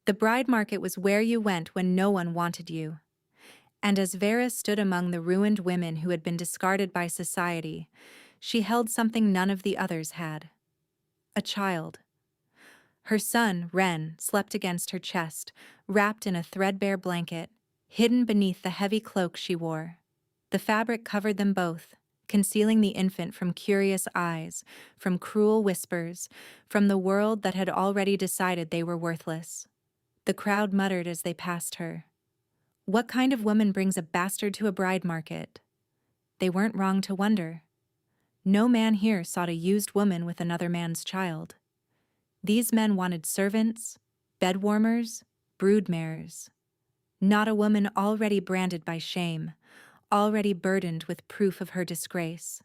The bride market was where you went when no one wanted you. And as Vera stood among the ruined women who had been discarded by society, she held something none of the others had. A child. Her son, Ren, slept against her chest, wrapped in a threadbare blanket, hidden beneath the heavy cloak she wore. The fabric covered them both, concealing the infant from curious eyes, from cruel whispers, from the world that had already decided they were worthless. The crowd muttered as they passed her. What kind of woman brings a bastard to a bride market? They weren't wrong to wonder. No man here sought a used woman with another man's child. These men wanted servants, bedwarmers, broodmares. Not a woman already branded by shame, already burdened with proof of her disgrace.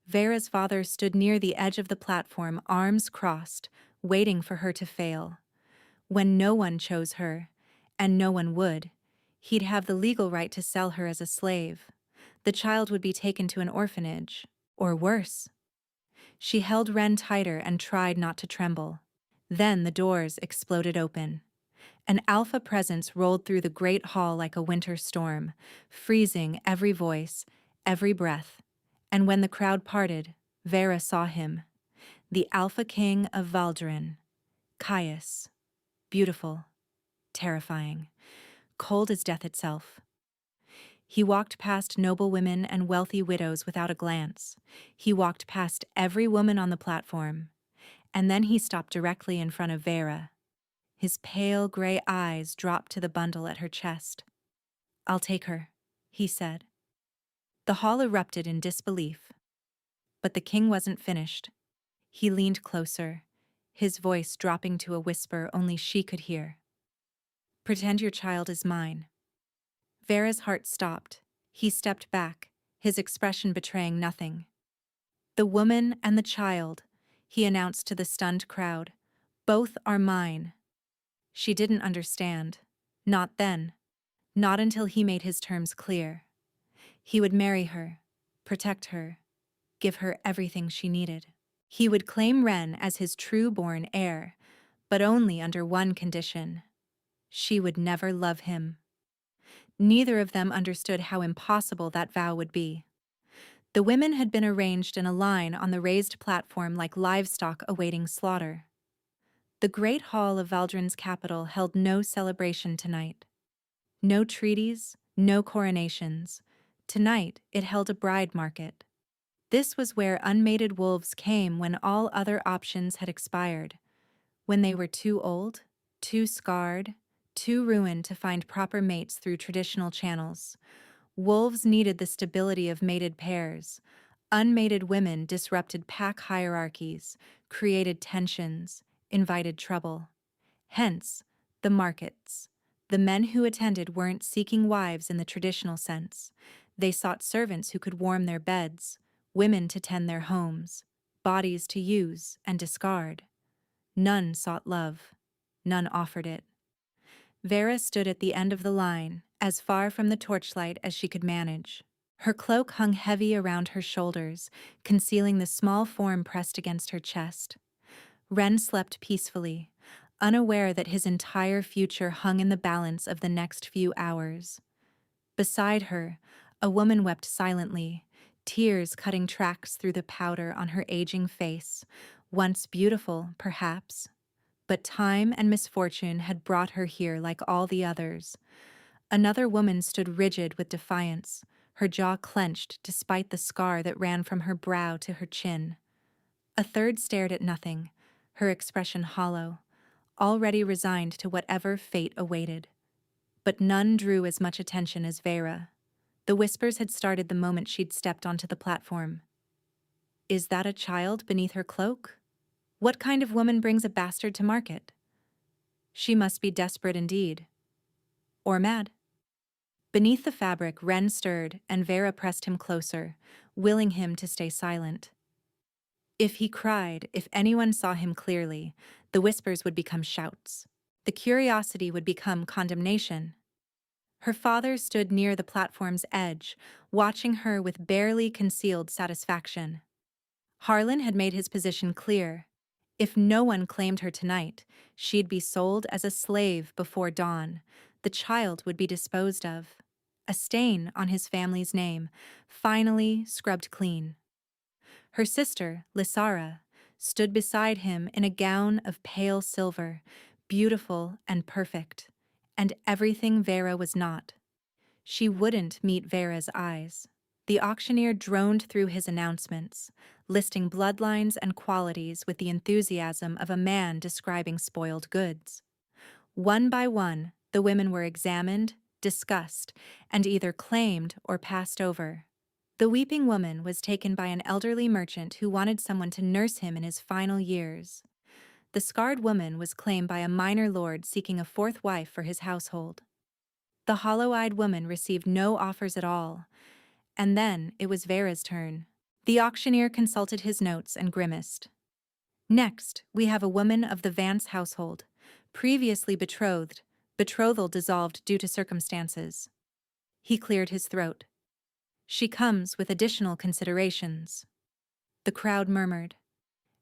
Vera's father stood near the edge of the platform, arms crossed, waiting for her to fail. When no one chose her, and no one would, he'd have the legal right to sell her as a slave. The child would be taken to an orphanage, or worse. She held Ren tighter and tried not to tremble. Then the doors exploded open. An alpha presence rolled through the great hall like a winter storm, freezing every voice, every breath. And when the crowd parted, Vera saw him. The Alpha King of Valdarin, Caius. Beautiful, terrifying, cold as death itself. He walked past noble women and wealthy widows without a glance. He walked past every woman on the platform. And then he stopped directly in front of Vera. His pale gray eyes dropped to the bundle at her chest. "I'll take her," he said. The hall erupted in disbelief. But the king wasn't finished. He leaned closer, his voice dropping to a whisper only she could hear. "Pretend your child is mine." Vera's heart stopped. He stepped back, his expression betraying nothing. "The woman and the child," he announced to the stunned crowd, "both are mine." She didn't understand. Not then. Not until he made his terms clear. He would marry her, protect her, give her everything she needed. He would claim Ren as his true-born heir, but only under one condition. She would never love him. Neither of them understood how impossible that vow would be. The women had been arranged in a line on the raised platform like livestock awaiting slaughter. The great hall of Valdrin's capital held no celebration tonight. No treaties, no coronations. Tonight it held a bride market. This was where unmated wolves came when all other options had expired, when they were too old, too scarred, too ruined to find proper mates through traditional channels. Wolves needed the stability of mated pairs. Unmated women disrupted pack hierarchies, created tensions, invited trouble. Hence, the markets. The men who attended weren't seeking wives in the traditional sense. They sought servants who could warm their beds, women to tend their homes, bodies to use and discard. None sought love. None offered it. Vera stood at the end of the line, as far from the torchlight as she could manage. Her cloak hung heavy around her shoulders, concealing the small form pressed against her chest. Ren slept peacefully, unaware that his entire future hung in the balance of the next few hours. Beside her, a woman wept silently, tears cutting tracks through the powder on her aging face, once beautiful, perhaps. But time and misfortune had brought her here like all the others. Another woman stood rigid with defiance, her jaw clenched despite the scar that ran from her brow to her chin. A third stared at nothing, her expression hollow, already resigned to whatever fate awaited. But none drew as much attention as Vera. The whispers had started the moment she'd stepped onto the platform. Is that a child beneath her cloak? What kind of woman brings a bastard to market? She must be desperate indeed. Or mad. Beneath the fabric, Ren stirred, and Vera pressed him closer, willing him to stay silent. If he cried, if anyone saw him clearly, the whispers would become shouts. The curiosity would become condemnation. Her father stood near the platform's edge, watching her with barely concealed satisfaction. Harlan had made his position clear. If no one claimed her tonight, she'd be sold as a slave before dawn. The child would be disposed of. A stain on his family's name, finally scrubbed clean. Her sister, Lysara, stood beside him in a gown of pale silver, beautiful and perfect, and everything Vera was not. She wouldn't meet Vera's eyes. The auctioneer droned through his announcements, listing bloodlines and qualities with the enthusiasm of a man describing spoiled goods. One by one, the women were examined, discussed, and either claimed or passed over. The weeping woman was taken by an elderly merchant who wanted someone to nurse him in his final years. The scarred woman was claimed by a minor lord seeking a fourth wife for his household. The hollow-eyed woman received no offers at all, and then it was Vera's turn. The auctioneer consulted his notes and grimaced. Next, we have a woman of the Vance household, previously betrothed, betrothal dissolved due to circumstances. He cleared his throat. She comes with additional considerations. The crowd murmured.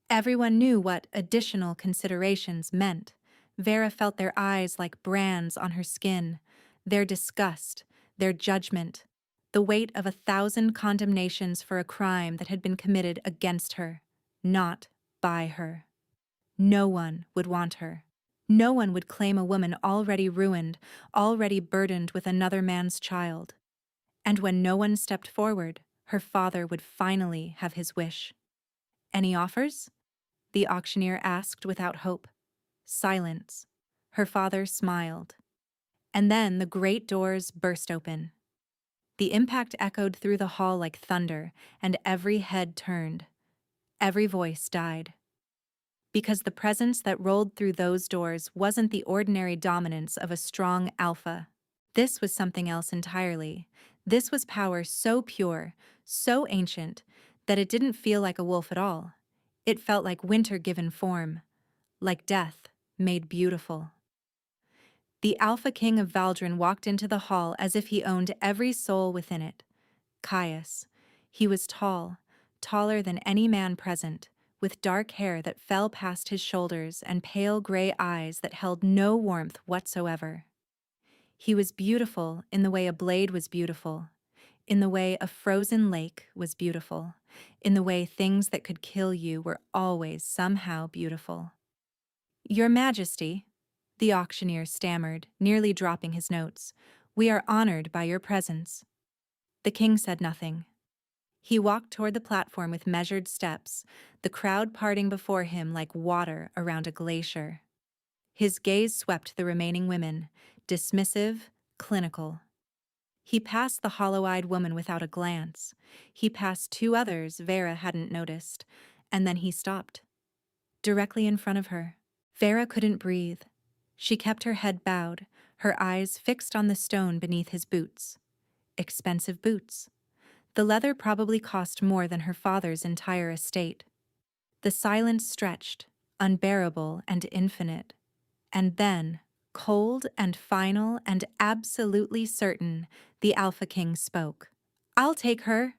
Everyone knew what additional considerations meant. Vera felt their eyes like brands on her skin, their disgust, their judgment, the weight of 1,000 condemnations for a crime that had been committed against her, not by her. No one would want her. No one would claim a woman already ruined, already burdened with another man's child. And when no one stepped forward, her father would finally have his wish. Any offers? The auctioneer asked without hope. Silence. Her father smiled. And then the great doors burst open. The impact echoed through the hall like thunder, and every head turned. Every voice died. Because the presence that rolled through those doors wasn't the ordinary dominance of a strong alpha. This was something else entirely. This was power so pure, so ancient, that it didn't feel like a wolf at all. It felt like winter given form, like death made beautiful. The Alpha King of Valdrin walked into the hall as if he owned every soul within it. Caius. He was tall, taller than any man present, with dark hair that fell past his shoulders and pale gray eyes that held no warmth whatsoever. He was beautiful in the way a blade was beautiful, in the way a frozen lake was beautiful, in the way things that could kill you were always somehow beautiful. Your Majesty, the auctioneer stammered, nearly dropping his notes, we are honored by your presence. The king said nothing. He walked toward the platform with measured steps, the crowd parting before him like water around a glacier. His gaze swept the remaining women, dismissive, clinical. He passed the hollow-eyed woman without a glance. He passed two others Vera hadn't noticed, and then he stopped. Directly in front of her. Vera couldn't breathe. She kept her head bowed, her eyes fixed on the stone beneath his boots. Expensive boots. The leather probably cost more than her father's entire estate. The silence stretched, unbearable and infinite. And then, cold and final and absolutely certain, the Alpha King spoke. I'll take her.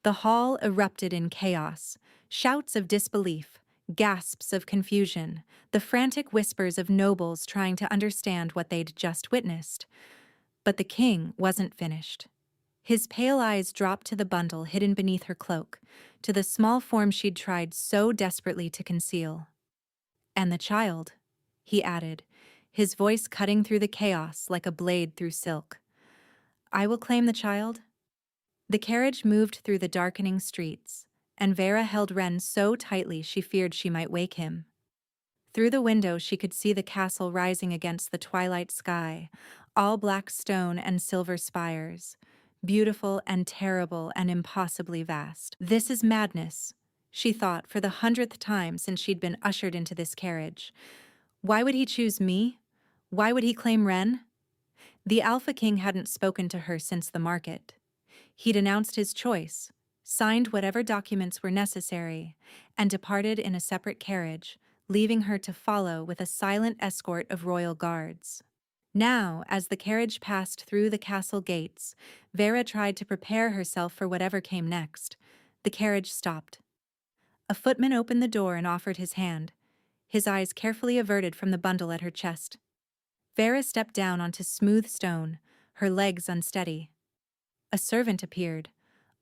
The hall erupted in chaos, shouts of disbelief, gasps of confusion, the frantic whispers of nobles trying to understand what they'd just witnessed. But the king wasn't finished. His pale eyes dropped to the bundle hidden beneath her cloak, to the small form she'd tried so desperately to conceal. And the child, he added, his voice cutting through the chaos like a blade through silk. I will claim the child. The carriage moved through the darkening streets, and Vera held Ren so tightly she feared she might wake him. Through the window she could see the castle rising against the twilight sky, all black stone and silver spires, beautiful and terrible and impossibly vast. This is madness, she thought for the 100th time since she'd been ushered into this carriage. Why would he choose me? Why would he claim Ren? The Alpha King hadn't spoken to her since the market. He'd announced his choice, signed whatever documents were necessary, and departed in a separate carriage, leaving her to follow with a silent escort of royal guards. Now, as the carriage passed through the castle gates, Vera tried to prepare herself for whatever came next. The carriage stopped. A footman opened the door and offered his hand. his eyes carefully averted from the bundle at her chest. Vera stepped down onto smooth stone, her legs unsteady. A servant appeared,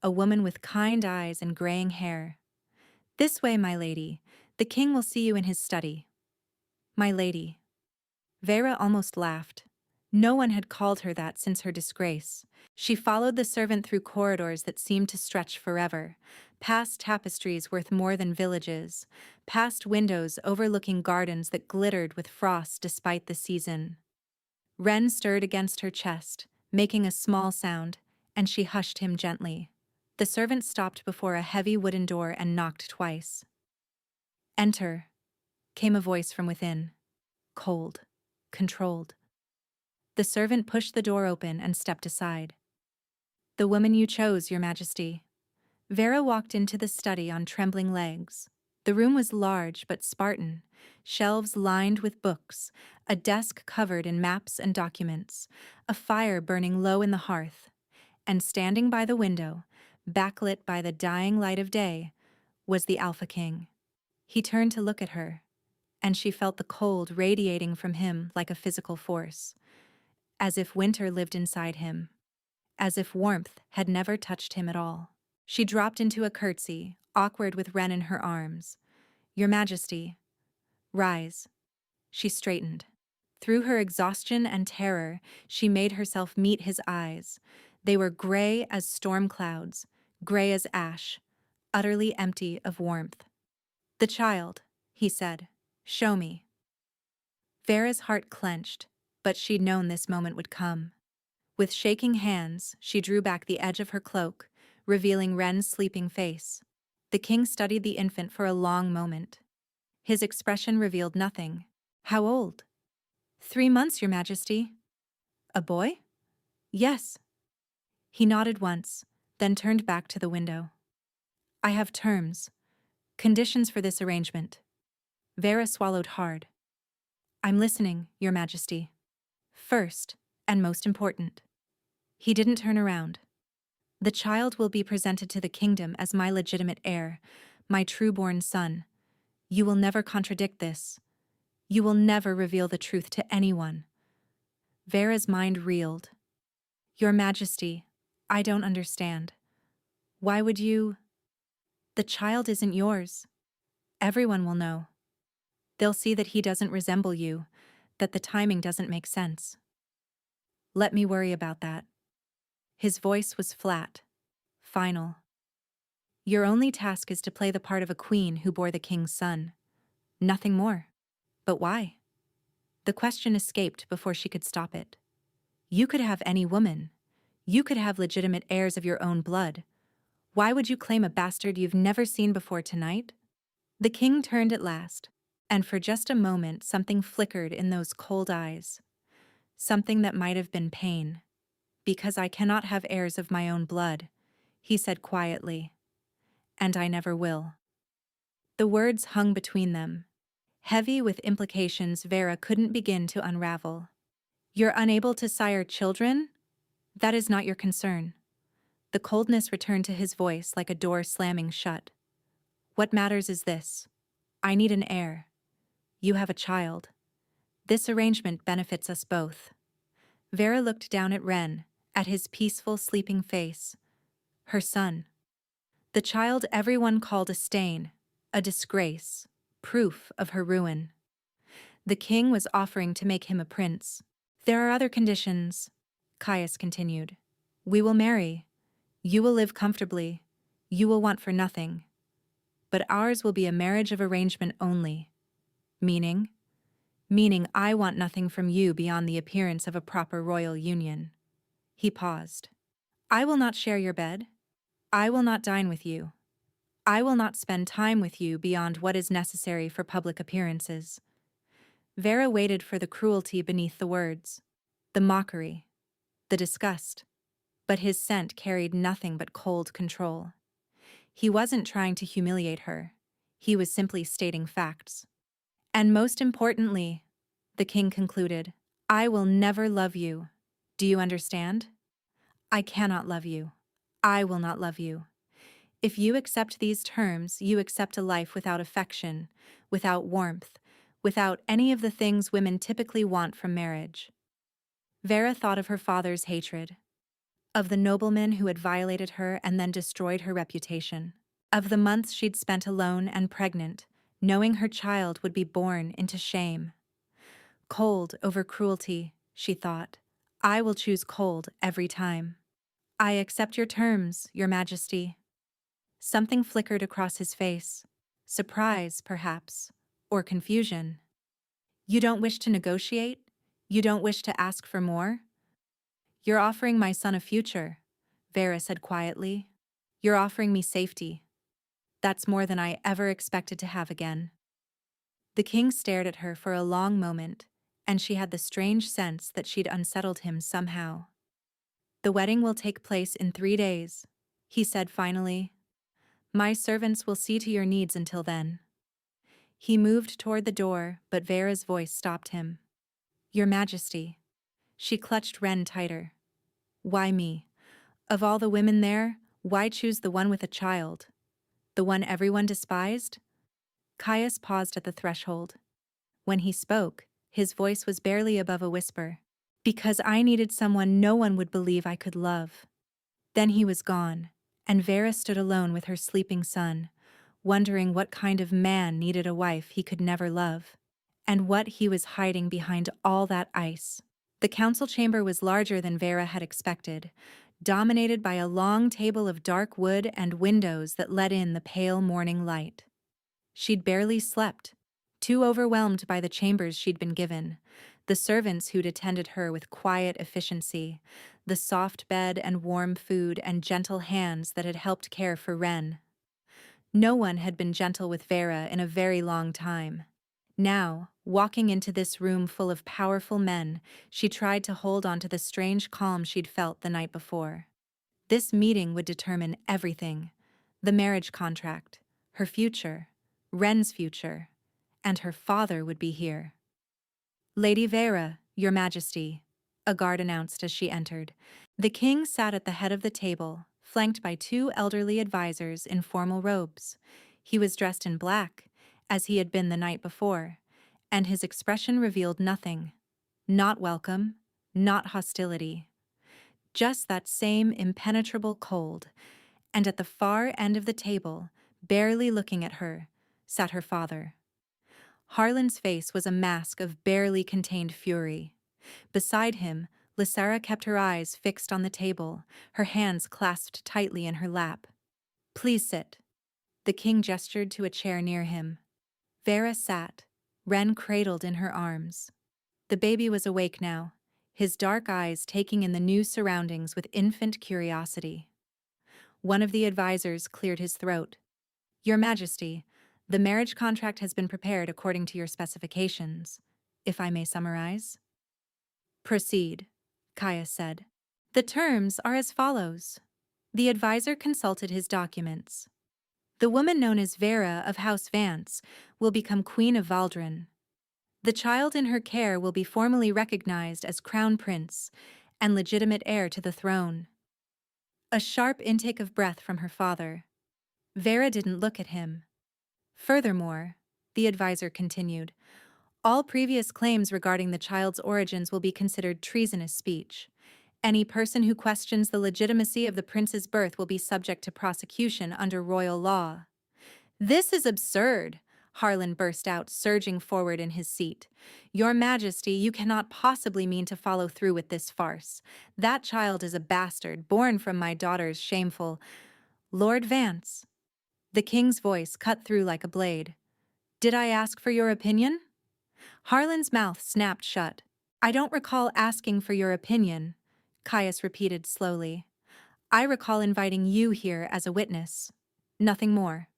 a woman with kind eyes and graying hair. "This way, my lady. The king will see you in his study." "My lady." Vera almost laughed. No one had called her that since her disgrace. She followed the servant through corridors that seemed to stretch forever, past tapestries worth more than villages, past windows overlooking gardens that glittered with frost despite the season. Ren stirred against her chest, making a small sound, and she hushed him gently. The servant stopped before a heavy wooden door and knocked twice. "Enter," came a voice from within. Cold, controlled. The servant pushed the door open and stepped aside. "The woman you chose, Your Majesty." Vera walked into the study on trembling legs. The room was large but Spartan, shelves lined with books, a desk covered in maps and documents, a fire burning low in the hearth, and standing by the window, backlit by the dying light of day, was the Alpha King. He turned to look at her, and she felt the cold radiating from him like a physical force, as if winter lived inside him, as if warmth had never touched him at all. She dropped into a curtsy, awkward with Ren in her arms. "Your Majesty." "Rise." She straightened. Through her exhaustion and terror, she made herself meet his eyes. They were gray as storm clouds, gray as ash, utterly empty of warmth. "The child," he said. "Show me." Vera's heart clenched, but she'd known this moment would come. With shaking hands, she drew back the edge of her cloak, revealing Ren's sleeping face. The king studied the infant for a long moment. His expression revealed nothing. "How old?" "3 months, Your Majesty." "A boy?" "Yes." He nodded once, then turned back to the window. "I have terms, conditions for this arrangement." Vera swallowed hard. "I'm listening, Your Majesty." "First, and most important." He didn't turn around. "The child will be presented to the kingdom as my legitimate heir, my true-born son. You will never contradict this. You will never reveal the truth to anyone." Vera's mind reeled. "Your Majesty, I don't understand. Why would you—" "The child isn't yours. Everyone will know. They'll see that he doesn't resemble you, that the timing doesn't make sense." "Let me worry about that." His voice was flat, final. "Your only task is to play the part of a queen who bore the king's son. Nothing more." "But why?" The question escaped before she could stop it. "You could have any woman. You could have legitimate heirs of your own blood. Why would you claim a bastard you've never seen before tonight?" The king turned at last, and for just a moment something flickered in those cold eyes. Something that might have been pain. "Because I cannot have heirs of my own blood," he said quietly. "And I never will." The words hung between them, heavy with implications Vera couldn't begin to unravel. "You're unable to sire children? That is not your concern." The coldness returned to his voice like a door slamming shut. "What matters is this. I need an heir. You have a child. This arrangement benefits us both." Vera looked down at Ren, at his peaceful, sleeping face. Her son. The child everyone called a stain, a disgrace, proof of her ruin. The king was offering to make him a prince. "There are other conditions," Caius continued. "We will marry. You will live comfortably. You will want for nothing. But ours will be a marriage of arrangement only." "Meaning?" "Meaning I want nothing from you beyond the appearance of a proper royal union." He paused. "I will not share your bed. I will not dine with you. I will not spend time with you beyond what is necessary for public appearances." Vera waited for the cruelty beneath the words, the mockery, the disgust. But his scent carried nothing but cold control. He wasn't trying to humiliate her. He was simply stating facts. "And most importantly," the king concluded, "I will never love you. Do you understand? I cannot love you. I will not love you. If you accept these terms, you accept a life without affection, without warmth, without any of the things women typically want from marriage. Vera thought of her father's hatred, of the nobleman who had violated her and then destroyed her reputation, of the months she'd spent alone and pregnant, knowing her child would be born into shame. Cold over cruelty, she thought. I will choose cold every time. I accept your terms, Your Majesty. Something flickered across his face. Surprise, perhaps, or confusion. You don't wish to negotiate? You don't wish to ask for more? You're offering my son a future, Vera said quietly. You're offering me safety. That's more than I ever expected to have again. The king stared at her for a long moment, and she had the strange sense that she'd unsettled him somehow. The wedding will take place in 3 days, he said finally. My servants will see to your needs until then. He moved toward the door, but Vera's voice stopped him. Your Majesty. She clutched Ren tighter. Why me? Of all the women there, why choose the one with a child? The one everyone despised? Caius paused at the threshold. When he spoke, his voice was barely above a whisper. Because I needed someone no one would believe I could love. Then he was gone, and Vera stood alone with her sleeping son, wondering what kind of man needed a wife he could never love, and what he was hiding behind all that ice. The council chamber was larger than Vera had expected, dominated by a long table of dark wood and windows that let in the pale morning light. She'd barely slept, too overwhelmed by the chambers she'd been given, the servants who'd attended her with quiet efficiency, the soft bed and warm food and gentle hands that had helped care for Ren. No one had been gentle with Vera in a very long time. Now, walking into this room full of powerful men, she tried to hold on to the strange calm she'd felt the night before. This meeting would determine everything: the marriage contract, her future, Ren's future, and her father would be here. Lady Vera, Your Majesty, a guard announced as she entered. The king sat at the head of the table, flanked by 2 elderly advisors in formal robes. He was dressed in black, as he had been the night before, and his expression revealed nothing. Not welcome, not hostility. Just that same impenetrable cold, and at the far end of the table, barely looking at her, sat her father. Harlan's face was a mask of barely contained fury. Beside him, Lysara kept her eyes fixed on the table, her hands clasped tightly in her lap. Please sit. The king gestured to a chair near him. Vera sat, Ren cradled in her arms. The baby was awake now, his dark eyes taking in the new surroundings with infant curiosity. One of the advisors cleared his throat. Your Majesty, the marriage contract has been prepared according to your specifications, if I may summarize. Proceed, Caius said. The terms are as follows. The advisor consulted his documents. The woman known as Vera of House Vance will become Queen of Valdrin. The child in her care will be formally recognized as Crown Prince and legitimate heir to the throne. A sharp intake of breath from her father. Vera didn't look at him. Furthermore, the advisor continued, all previous claims regarding the child's origins will be considered treasonous speech. Any person who questions the legitimacy of the prince's birth will be subject to prosecution under royal law. This is absurd, Harlan burst out, surging forward in his seat. Your Majesty, you cannot possibly mean to follow through with this farce. That child is a bastard, born from my daughter's shameful... Lord Vance. The king's voice cut through like a blade. Did I ask for your opinion? Harlan's mouth snapped shut. I don't recall asking for your opinion, Caius repeated slowly. I recall inviting you here as a witness. Nothing more.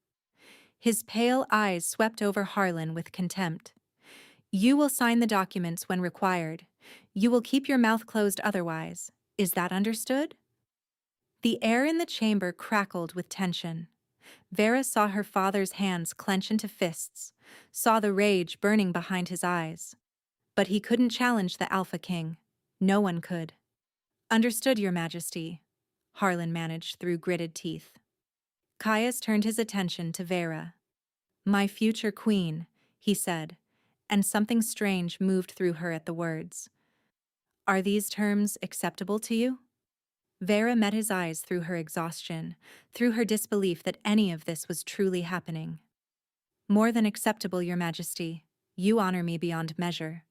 His pale eyes swept over Harlan with contempt. You will sign the documents when required. You will keep your mouth closed otherwise. Is that understood? The air in the chamber crackled with tension. Vera saw her father's hands clench into fists, saw the rage burning behind his eyes. But he couldn't challenge the Alpha King. No one could. Understood, Your Majesty, Harlan managed through gritted teeth. Caius turned his attention to Vera. My future queen, he said, and something strange moved through her at the words. Are these terms acceptable to you? Vera met his eyes through her exhaustion, through her disbelief that any of this was truly happening. More than acceptable, Your Majesty. You honor me beyond measure.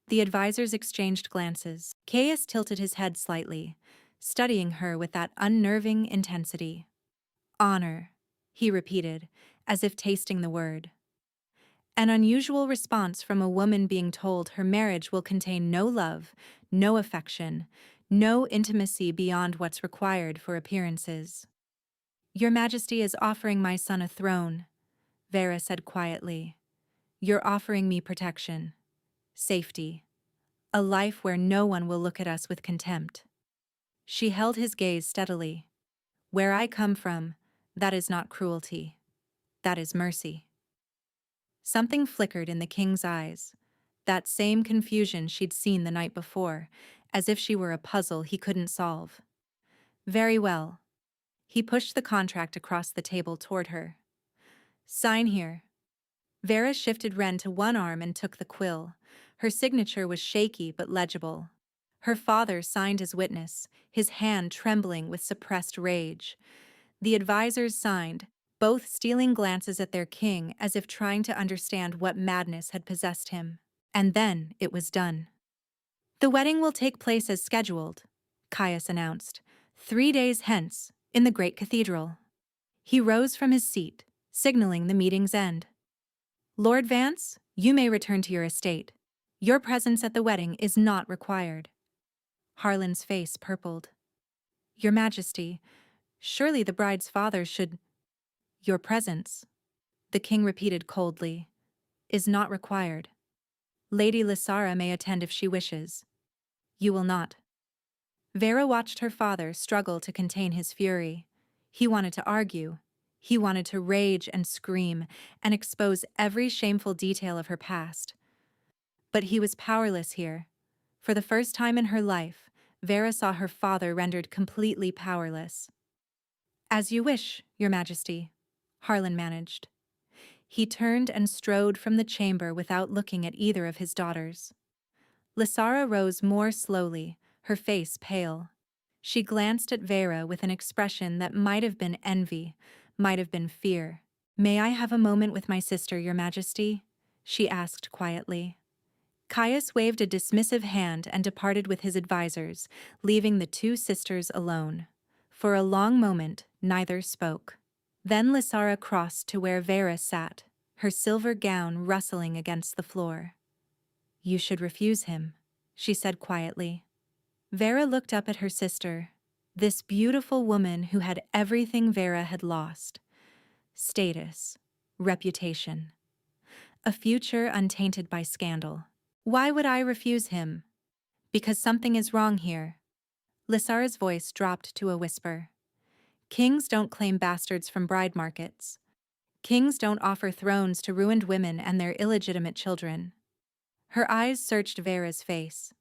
The advisors exchanged glances. Caius tilted his head slightly, studying her with that unnerving intensity. Honor, he repeated, as if tasting the word. An unusual response from a woman being told her marriage will contain no love, no affection, no intimacy beyond what's required for appearances. Your Majesty is offering my son a throne, Vera said quietly. You're offering me protection, safety, a life where no one will look at us with contempt. She held his gaze steadily. Where I come from, that is not cruelty. That is mercy. Something flickered in the king's eyes, that same confusion she'd seen the night before, as if she were a puzzle he couldn't solve. Very well. He pushed the contract across the table toward her. Sign here. Vera shifted Ren to one arm and took the quill. Her signature was shaky but legible. Her father signed as witness, his hand trembling with suppressed rage. The advisors signed, both stealing glances at their king as if trying to understand what madness had possessed him. And then it was done. The wedding will take place as scheduled, Caius announced, 3 days hence, in the great cathedral. He rose from his seat, signaling the meeting's end. Lord Vance, you may return to your estate. Your presence at the wedding is not required. Harlan's face purpled. Your Majesty, surely the bride's father should— Your presence, the king repeated coldly, is not required. Lady Lysara may attend if she wishes. You will not. Vera watched her father struggle to contain his fury. He wanted to argue. He wanted to rage and scream and expose every shameful detail of her past. But he was powerless here. For the first time in her life, Vera saw her father rendered completely powerless. As you wish, Your Majesty, Harlan managed. He turned and strode from the chamber without looking at either of his daughters. Lysara rose more slowly, her face pale. She glanced at Vera with an expression that might have been envy, might have been fear. May I have a moment with my sister, Your Majesty? She asked quietly. Caius waved a dismissive hand and departed with his advisors, leaving the two sisters alone. For a long moment, neither spoke. Then Lysara crossed to where Vera sat, her silver gown rustling against the floor. You should refuse him, she said quietly. Vera looked up at her sister, this beautiful woman who had everything Vera had lost. Status, reputation, a future untainted by scandal. Why would I refuse him? Because something is wrong here. Lysara's voice dropped to a whisper. Kings don't claim bastards from bride markets. Kings don't offer thrones to ruined women and their illegitimate children. Her eyes searched Vera's face.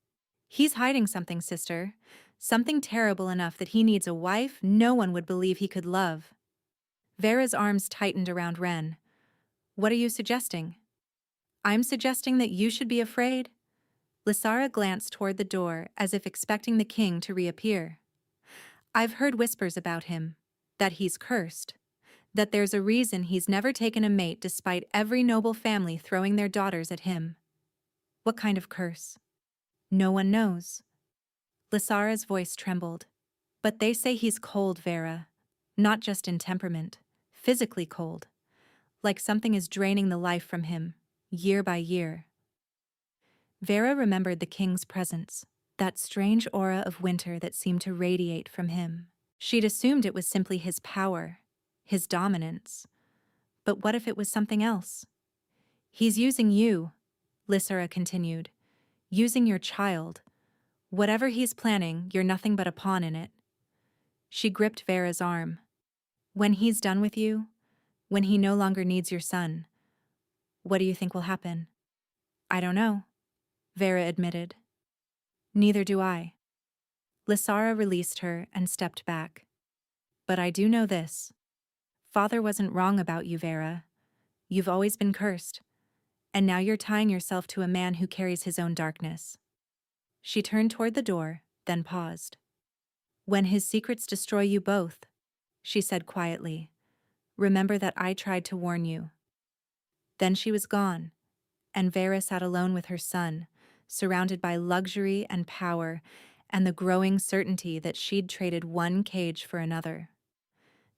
He's hiding something, sister. Something terrible enough that he needs a wife no one would believe he could love. Vera's arms tightened around Ren. What are you suggesting? I'm suggesting that you should be afraid. Lysara glanced toward the door as if expecting the king to reappear. I've heard whispers about him, that he's cursed, that there's a reason he's never taken a mate despite every noble family throwing their daughters at him. What kind of curse? No one knows. Lysara's voice trembled. But they say he's cold, Vera. Not just in temperament, physically cold. Like something is draining the life from him, year by year. Vera remembered the king's presence, that strange aura of winter that seemed to radiate from him. She'd assumed it was simply his power, his dominance. But what if it was something else? He's using you, Lysara continued. Using your child. Whatever he's planning, you're nothing but a pawn in it. She gripped Vera's arm. When he's done with you, when he no longer needs your son, what do you think will happen? I don't know, Vera admitted. Neither do I. Lysara released her and stepped back. But I do know this. Father wasn't wrong about you, Vera. You've always been cursed. And now you're tying yourself to a man who carries his own darkness. She turned toward the door, then paused. When his secrets destroy you both, she said quietly, remember that I tried to warn you. Then she was gone, and Vera sat alone with her son, surrounded by luxury and power and the growing certainty that she'd traded one cage for another.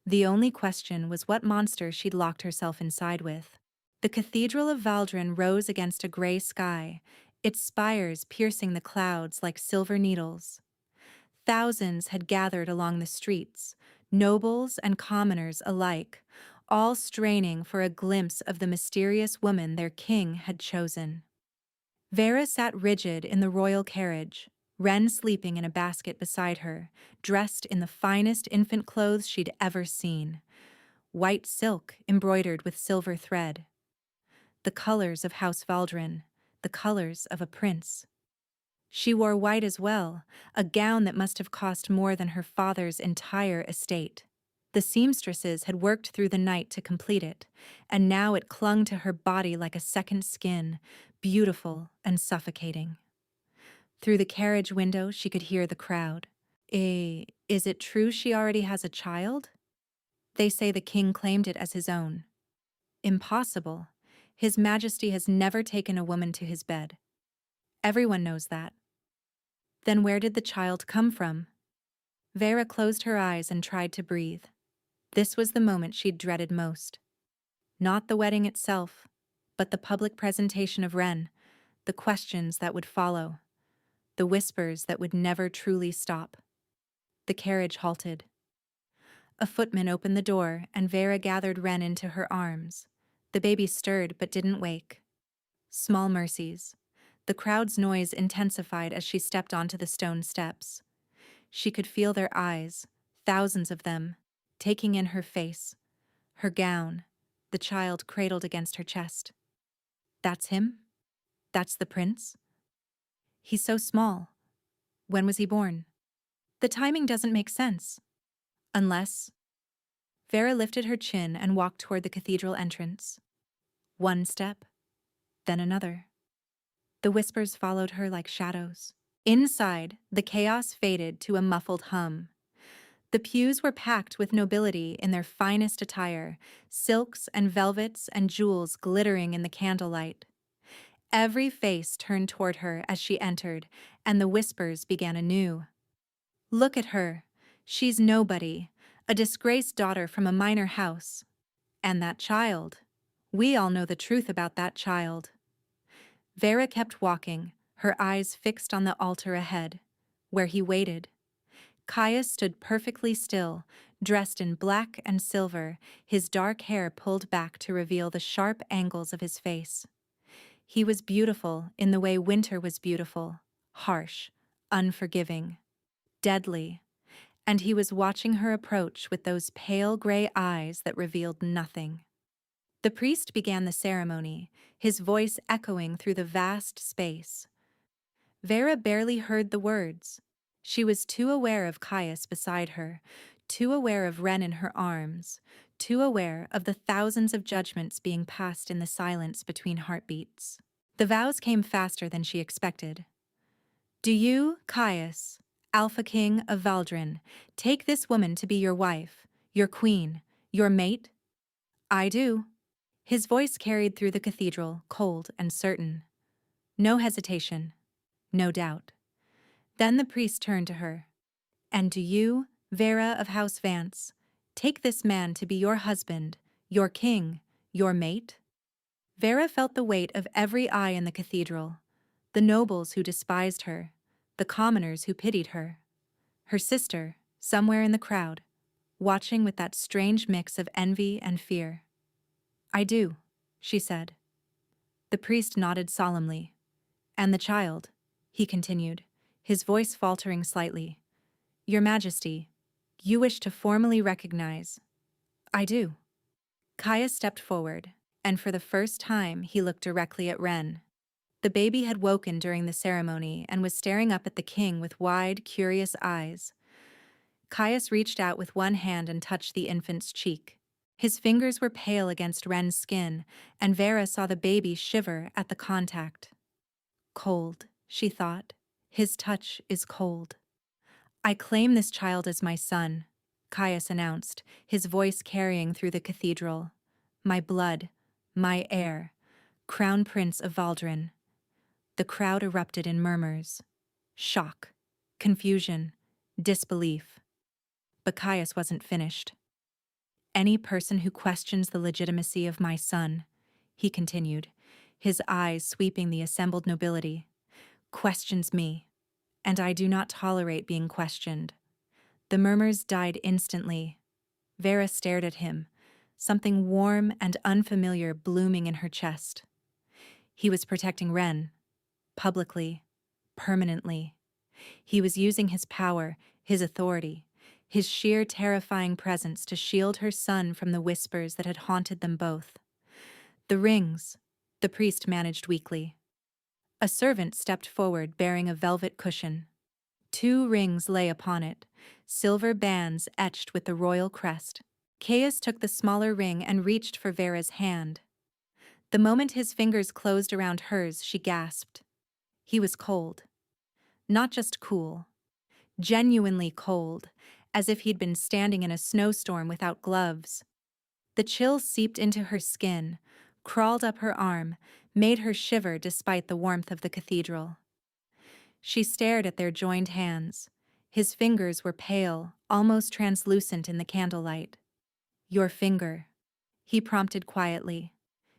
The only question was what monster she'd locked herself inside with. The Cathedral of Valdren rose against a gray sky, its spires piercing the clouds like silver needles. Thousands had gathered along the streets, nobles and commoners alike, all straining for a glimpse of the mysterious woman their king had chosen. Vera sat rigid in the royal carriage, Wren sleeping in a basket beside her, dressed in the finest infant clothes she'd ever seen. White silk embroidered with silver thread. The colors of House Valdren, the colors of a prince. She wore white as well, a gown that must have cost more than her father's entire estate. The seamstresses had worked through the night to complete it, and now it clung to her body like a second skin, beautiful and suffocating. Through the carriage window, she could hear the crowd. Is it true she already has a child? They say the king claimed it as his own. Impossible. His Majesty has never taken a woman to his bed. Everyone knows that. Then where did the child come from? Vera closed her eyes and tried to breathe. This was the moment she'd dreaded most. Not the wedding itself, but the public presentation of Wren, the questions that would follow, the whispers that would never truly stop. The carriage halted. A footman opened the door, and Vera gathered Wren into her arms. The baby stirred but didn't wake. Small mercies. The crowd's noise intensified as she stepped onto the stone steps. She could feel their eyes, thousands of them, taking in her face, her gown, the child cradled against her chest. That's him? That's the prince? He's so small. When was he born? The timing doesn't make sense. Unless... Vera lifted her chin and walked toward the cathedral entrance. One step, then another. The whispers followed her like shadows. Inside, the chaos faded to a muffled hum. The pews were packed with nobility in their finest attire, silks and velvets and jewels glittering in the candlelight. Every face turned toward her as she entered, and the whispers began anew. Look at her. She's nobody, a disgraced daughter from a minor house. And that child. We all know the truth about that child. Vera kept walking, her eyes fixed on the altar ahead, where he waited. Caius stood perfectly still, dressed in black and silver, his dark hair pulled back to reveal the sharp angles of his face. He was beautiful in the way winter was beautiful, harsh, unforgiving, deadly, and he was watching her approach with those pale gray eyes that revealed nothing. The priest began the ceremony, his voice echoing through the vast space. Vera barely heard the words. She was too aware of Caius beside her, too aware of Wren in her arms, too aware of the thousands of judgments being passed in the silence between heartbeats. The vows came faster than she expected. Do you, Caius, Alpha King of Valdren, take this woman to be your wife, your queen, your mate? I do. His voice carried through the cathedral, cold and certain. No hesitation, no doubt. Then the priest turned to her. And do you, Vera of House Vance, take this man to be your husband, your king, your mate? Vera felt the weight of every eye in the cathedral, the nobles who despised her, the commoners who pitied her, her sister, somewhere in the crowd, watching with that strange mix of envy and fear. I do, she said. The priest nodded solemnly. And the child, he continued, his voice faltering slightly. Your Majesty, you wish to formally recognize. I do. Caius stepped forward, and for the first time he looked directly at Wren. The baby had woken during the ceremony and was staring up at the king with wide, curious eyes. Caius reached out with one hand and touched the infant's cheek. His fingers were pale against Ren's skin, and Vera saw the baby shiver at the contact. Cold, she thought. His touch is cold. I claim this child as my son, Caius announced, his voice carrying through the cathedral. My blood, my heir, Crown Prince of Valdrin. The crowd erupted in murmurs. Shock, confusion, disbelief. But Caius wasn't finished. Any person who questions the legitimacy of my son, he continued, his eyes sweeping the assembled nobility, questions me, and I do not tolerate being questioned. The murmurs died instantly. Vera stared at him, something warm and unfamiliar blooming in her chest. He was protecting Ren, publicly, permanently. He was using his power, his authority, his sheer terrifying presence to shield her son from the whispers that had haunted them both. The rings, the priest managed weakly. A servant stepped forward bearing a velvet cushion. 2 rings lay upon it, silver bands etched with the royal crest. Caius took the smaller ring and reached for Vera's hand. The moment his fingers closed around hers, she gasped. He was cold. Not just cool. Genuinely cold, as if he'd been standing in a snowstorm without gloves. The chill seeped into her skin, crawled up her arm, made her shiver despite the warmth of the cathedral. She stared at their joined hands. His fingers were pale, almost translucent in the candlelight. Your finger, he prompted quietly.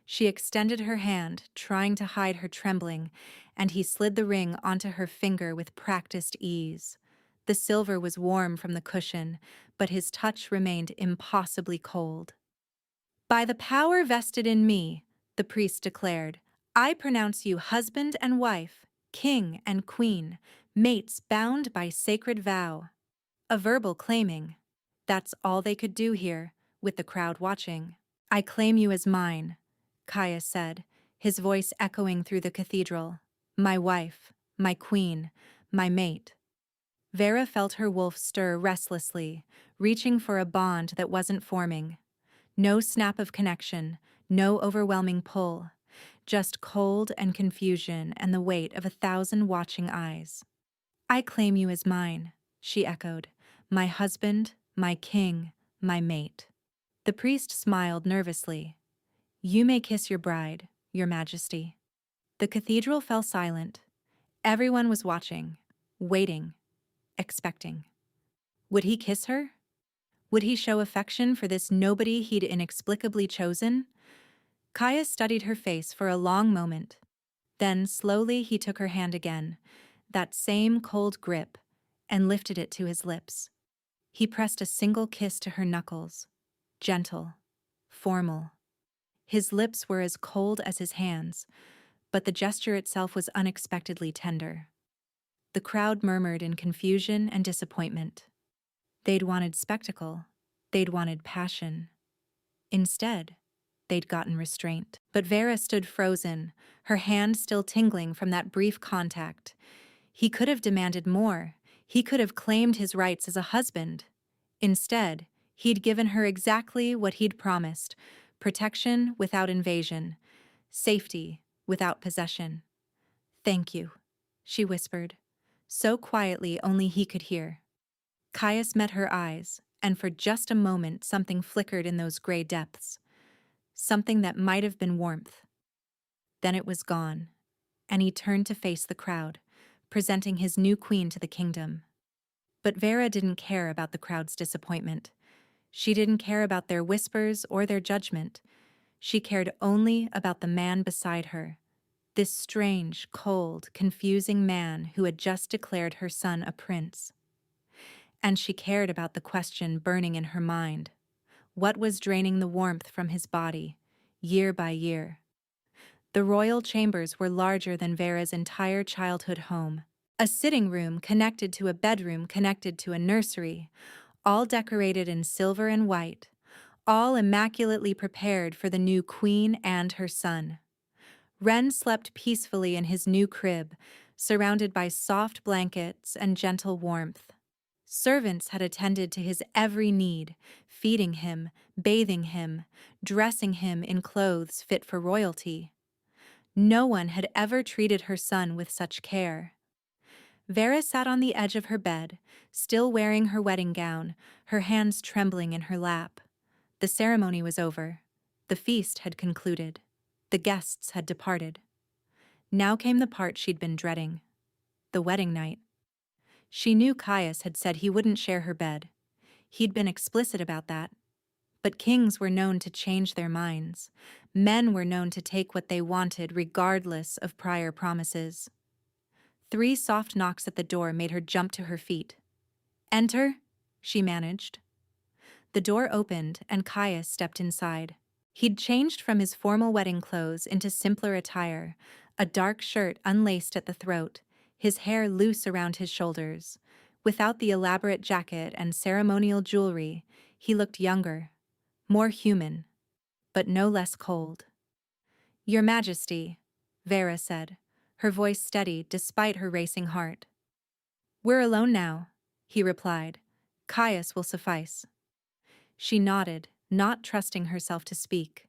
She extended her hand, trying to hide her trembling, and he slid the ring onto her finger with practiced ease. The silver was warm from the cushion, but his touch remained impossibly cold. By the power vested in me, the priest declared, I pronounce you husband and wife, king and queen, mates bound by sacred vow. A verbal claiming. That's all they could do here, with the crowd watching. I claim you as mine, Caius said, his voice echoing through the cathedral. My wife, my queen, my mate. Vera felt her wolf stir restlessly, reaching for a bond that wasn't forming. No snap of connection, no overwhelming pull, just cold and confusion and the weight of 1,000 watching eyes. I claim you as mine, she echoed. My husband, my king, my mate. The priest smiled nervously. You may kiss your bride, your majesty. The cathedral fell silent. Everyone was watching, waiting, expecting. Would he kiss her? Would he show affection for this nobody he'd inexplicably chosen? Caius studied her face for a long moment. Then slowly he took her hand again, that same cold grip, and lifted it to his lips. He pressed a single kiss to her knuckles, gentle, formal. His lips were as cold as his hands, but the gesture itself was unexpectedly tender. The crowd murmured in confusion and disappointment. They'd wanted spectacle. They'd wanted passion. Instead, they'd gotten restraint. But Vera stood frozen, her hand still tingling from that brief contact. He could have demanded more. He could have claimed his rights as a husband. Instead, he'd given her exactly what he'd promised: protection without invasion, safety without possession. Thank you, she whispered, so quietly only he could hear. Caius met her eyes, and for just a moment something flickered in those gray depths. Something that might have been warmth. Then it was gone, and he turned to face the crowd, presenting his new queen to the kingdom. But Vera didn't care about the crowd's disappointment. She didn't care about their whispers or their judgment. She cared only about the man beside her, this strange, cold, confusing man who had just declared her son a prince. And she cared about the question burning in her mind. What was draining the warmth from his body, year by year? The royal chambers were larger than Vera's entire childhood home. A sitting room connected to a bedroom connected to a nursery, all decorated in silver and white, all immaculately prepared for the new queen and her son. Ren slept peacefully in his new crib, surrounded by soft blankets and gentle warmth. Servants had attended to his every need, feeding him, bathing him, dressing him in clothes fit for royalty. No one had ever treated her son with such care. Vera sat on the edge of her bed, still wearing her wedding gown, her hands trembling in her lap. The ceremony was over. The feast had concluded. The guests had departed. Now came the part she'd been dreading. The wedding night. She knew Caius had said he wouldn't share her bed. He'd been explicit about that. But kings were known to change their minds. Men were known to take what they wanted regardless of prior promises. 3 soft knocks at the door made her jump to her feet. "Enter," she managed. The door opened and Caius stepped inside. He'd changed from his formal wedding clothes into simpler attire, a dark shirt unlaced at the throat, his hair loose around his shoulders. Without the elaborate jacket and ceremonial jewelry, he looked younger, more human, but no less cold. "Your Majesty," Vera said, her voice steady despite her racing heart. "We're alone now," he replied. "Caius will suffice." She nodded, not trusting herself to speak.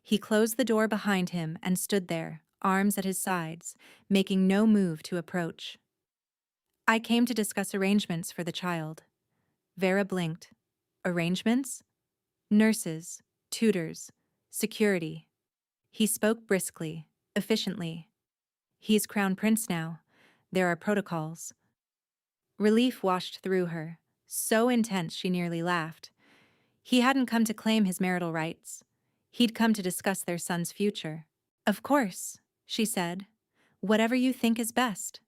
He closed the door behind him and stood there, arms at his sides, making no move to approach. "I came to discuss arrangements for the child." Vera blinked. "Arrangements?" "Nurses, tutors, security." He spoke briskly, efficiently. "He's crown prince now. There are protocols." Relief washed through her, so intense she nearly laughed. He hadn't come to claim his marital rights. He'd come to discuss their son's future. "Of course," she said. "Whatever you think is best."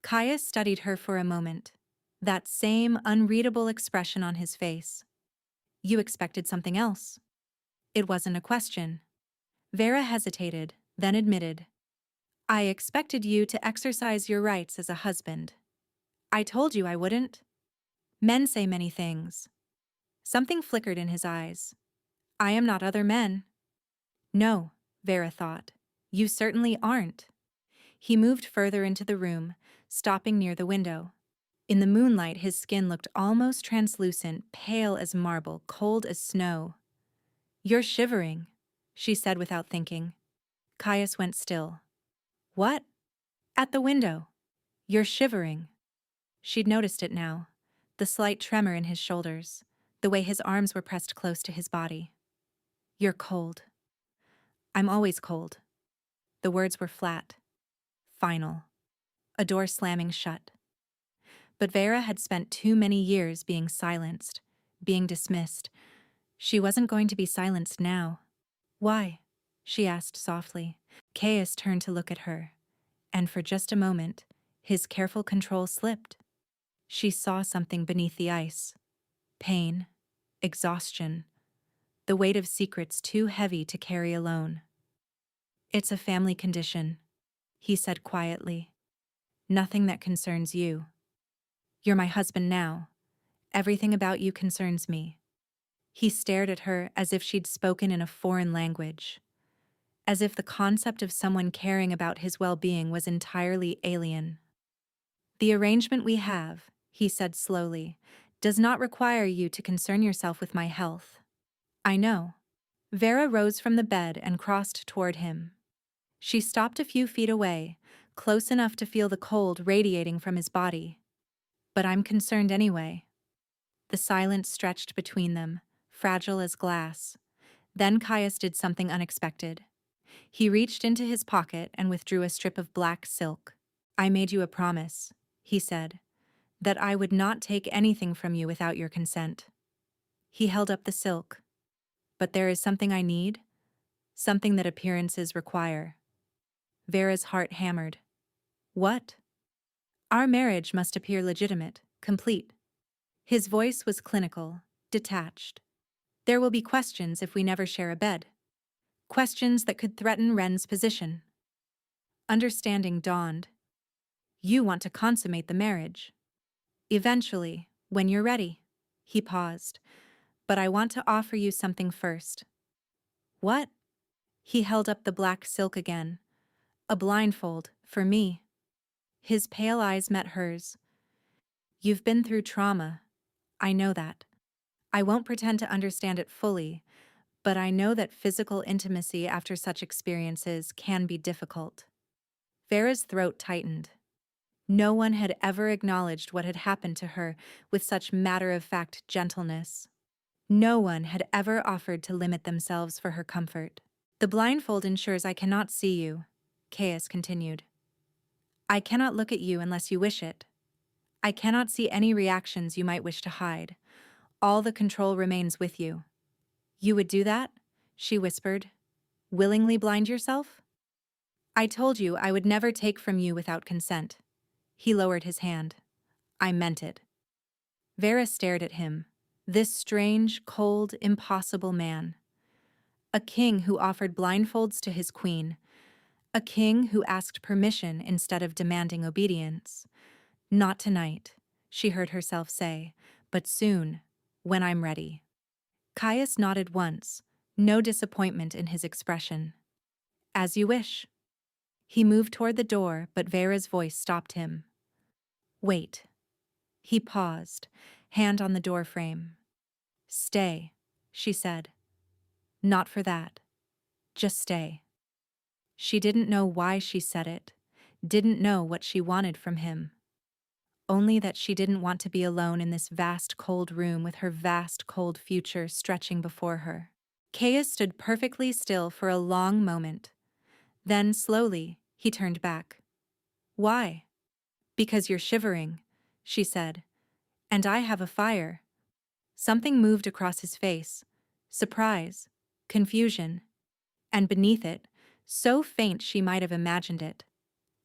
Caius studied her for a moment, that same unreadable expression on his face. "You expected something else." It wasn't a question. Vera hesitated, then admitted. "I expected you to exercise your rights as a husband. I told you I wouldn't." "Men say many things." Something flickered in his eyes. "I am not other men." "No," Vera thought. "You certainly aren't." He moved further into the room, stopping near the window. In the moonlight, his skin looked almost translucent, pale as marble, cold as snow. "You're shivering," she said without thinking. Caius went still. "What?" "At the window. You're shivering." She'd noticed it now, the slight tremor in his shoulders, the way his arms were pressed close to his body. "You're cold." "I'm always cold." The words were flat, final, a door slamming shut. But Vera had spent too many years being silenced, being dismissed. She wasn't going to be silenced now. "Why?" she asked softly. Caius turned to look at her, and for just a moment, his careful control slipped. She saw something beneath the ice. Pain, exhaustion, the weight of secrets too heavy to carry alone. "It's a family condition," he said quietly. "Nothing that concerns you. You're my husband now. Everything about you concerns me." He stared at her as if she'd spoken in a foreign language, as if the concept of someone caring about his well-being was entirely alien. "The arrangement we have," he said slowly, "does not require you to concern yourself with my health." "I know." Vera rose from the bed and crossed toward him. She stopped a few feet away, close enough to feel the cold radiating from his body. "But I'm concerned anyway." The silence stretched between them, fragile as glass. Then Caius did something unexpected. He reached into his pocket and withdrew a strip of black silk. "I made you a promise," he said, "that I would not take anything from you without your consent." He held up the silk. "But there is something I need, something that appearances require." Vera's heart hammered. "What?" "Our marriage must appear legitimate, complete." His voice was clinical, detached. "There will be questions if we never share a bed. Questions that could threaten Ren's position." Understanding dawned. "You want to consummate the marriage." "Eventually, when you're ready." He paused. "But I want to offer you something first." "What?" He held up the black silk again. "A blindfold, for me." His pale eyes met hers. You've been through trauma. I know that. I won't pretend to understand it fully, but I know that physical intimacy after such experiences can be difficult. Vera's throat tightened. No one had ever acknowledged what had happened to her with such matter-of-fact gentleness. No one had ever offered to limit themselves for her comfort. The blindfold ensures I cannot see you, Caius continued. I cannot look at you unless you wish it. I cannot see any reactions you might wish to hide. All the control remains with you. You would do that? She whispered. Willingly blind yourself? I told you I would never take from you without consent. He lowered his hand. I meant it. Vera stared at him. This strange, cold, impossible man. A king who offered blindfolds to his queen. A king who asked permission instead of demanding obedience. Not tonight, she heard herself say, but soon, when I'm ready. Caius nodded once, no disappointment in his expression. As you wish. He moved toward the door, but Vera's voice stopped him. Wait. He paused, hand on the doorframe. Stay, she said. Not for that. Just stay. She didn't know why she said it, didn't know what she wanted from him. Only that she didn't want to be alone in this vast cold room with her vast cold future stretching before her. Caius stood perfectly still for a long moment. Then, slowly, he turned back. Why? Because you're shivering, she said. And I have a fire. Something moved across his face. Surprise, confusion. And beneath it, so faint she might have imagined it,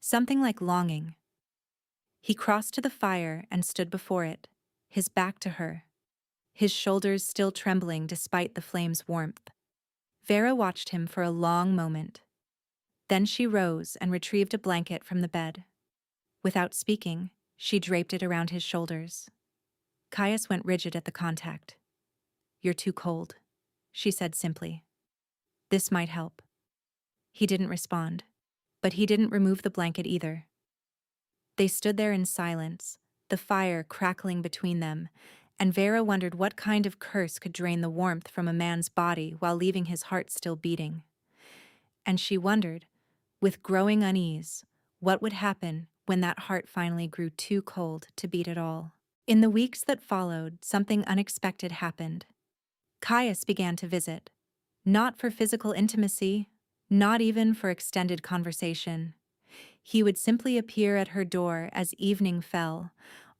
something like longing. He crossed to the fire and stood before it, his back to her, his shoulders still trembling despite the flame's warmth. Vera watched him for a long moment. Then she rose and retrieved a blanket from the bed. Without speaking, she draped it around his shoulders. Caius went rigid at the contact. You're too cold, she said simply. This might help. He didn't respond, but he didn't remove the blanket either. They stood there in silence, the fire crackling between them, and Vera wondered what kind of curse could drain the warmth from a man's body while leaving his heart still beating. And she wondered, with growing unease, what would happen when that heart finally grew too cold to beat at all. In the weeks that followed, something unexpected happened. Caius began to visit, not for physical intimacy, not even for extended conversation. He would simply appear at her door as evening fell,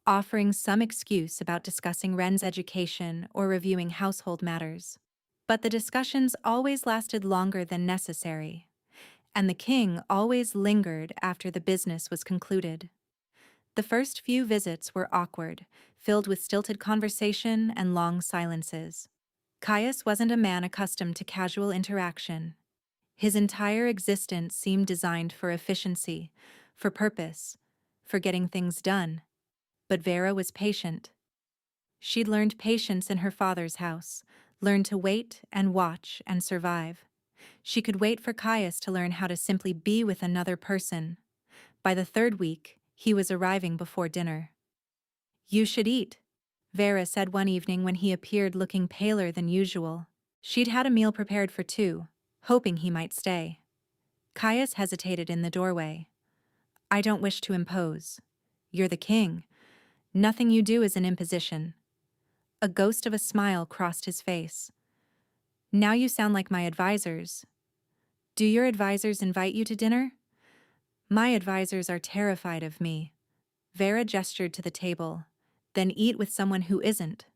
offering some excuse about discussing Ren's education or reviewing household matters. But the discussions always lasted longer than necessary, and the king always lingered after the business was concluded. The first few visits were awkward, filled with stilted conversation and long silences. Caius wasn't a man accustomed to casual interaction. His entire existence seemed designed for efficiency, for purpose, for getting things done. But Vera was patient. She'd learned patience in her father's house, learned to wait and watch and survive. She could wait for Caius to learn how to simply be with another person. By the third week, he was arriving before dinner. You should eat, Vera said one evening when he appeared looking paler than usual. She'd had a meal prepared for two, hoping he might stay. Caius hesitated in the doorway. I don't wish to impose. You're the king. Nothing you do is an imposition. A ghost of a smile crossed his face. Now you sound like my advisors. Do your advisors invite you to dinner? My advisors are terrified of me. Vera gestured to the table. Then eat with someone who isn't.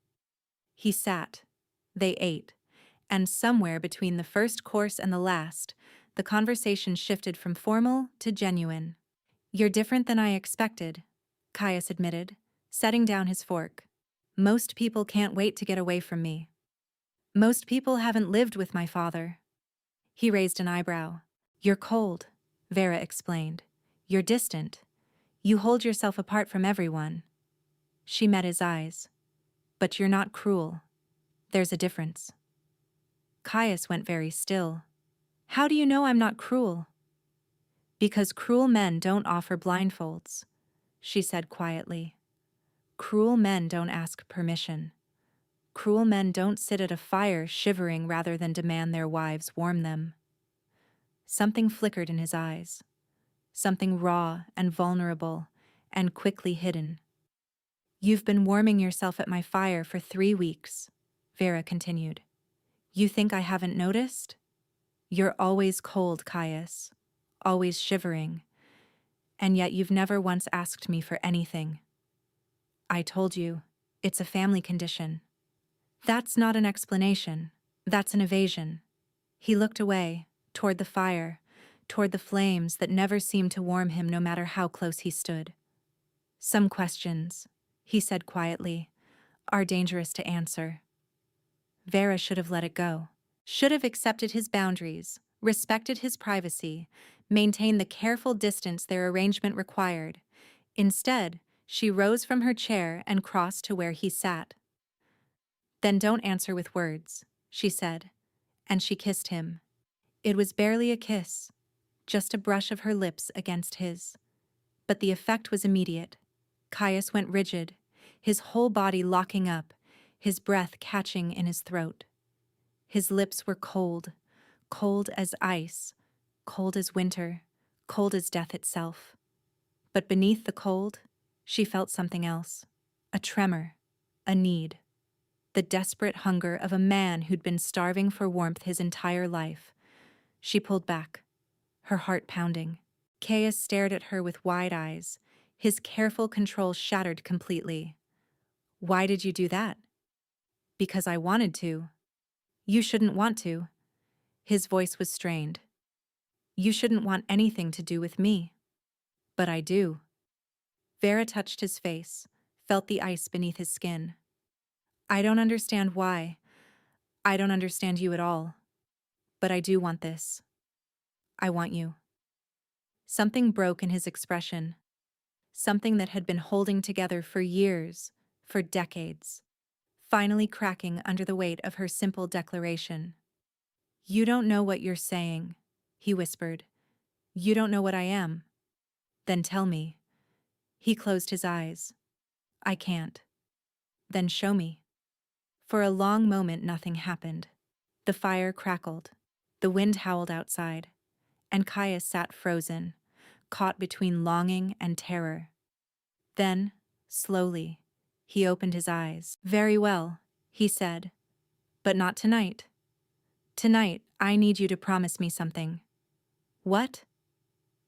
He sat. They ate. And somewhere between the first course and the last, the conversation shifted from formal to genuine. You're different than I expected, Caius admitted, setting down his fork. Most people can't wait to get away from me. Most people haven't lived with my father. He raised an eyebrow. You're cold, Vera explained. You're distant. You hold yourself apart from everyone. She met his eyes. But you're not cruel. There's a difference. Caius went very still. How do you know I'm not cruel? Because cruel men don't offer blindfolds, she said quietly. Cruel men don't ask permission. Cruel men don't sit at a fire shivering rather than demand their wives warm them. Something flickered in his eyes. Something raw and vulnerable and quickly hidden. You've been warming yourself at my fire for 3 weeks, Vera continued. You think I haven't noticed? You're always cold, Caius. Always shivering. And yet you've never once asked me for anything. I told you, it's a family condition. That's not an explanation. That's an evasion. He looked away, toward the fire, toward the flames that never seemed to warm him no matter how close he stood. Some questions, he said quietly, are dangerous to answer. Vera should have let it go. Should have accepted his boundaries, respected his privacy, maintained the careful distance their arrangement required. Instead, she rose from her chair and crossed to where he sat. Then don't answer with words, she said, and she kissed him. It was barely a kiss, just a brush of her lips against his. But the effect was immediate. Caius went rigid, his whole body locking up, his breath catching in his throat. His lips were cold, cold as ice, cold as winter, cold as death itself. But beneath the cold, she felt something else. A tremor, a need. The desperate hunger of a man who'd been starving for warmth his entire life. She pulled back, her heart pounding. Caius stared at her with wide eyes, his careful control shattered completely. Why did you do that? Because I wanted to. You shouldn't want to. His voice was strained. You shouldn't want anything to do with me. But I do. Vera touched his face, felt the ice beneath his skin. I don't understand why. I don't understand you at all. But I do want this. I want you. Something broke in his expression. Something that had been holding together for years, for decades, finally cracking under the weight of her simple declaration. You don't know what you're saying, he whispered. You don't know what I am. Then tell me. He closed his eyes. I can't. Then show me. For a long moment nothing happened. The fire crackled. The wind howled outside. And Caius sat frozen, caught between longing and terror. Then, slowly, he opened his eyes. Very well, he said. But not tonight. Tonight, I need you to promise me something. What?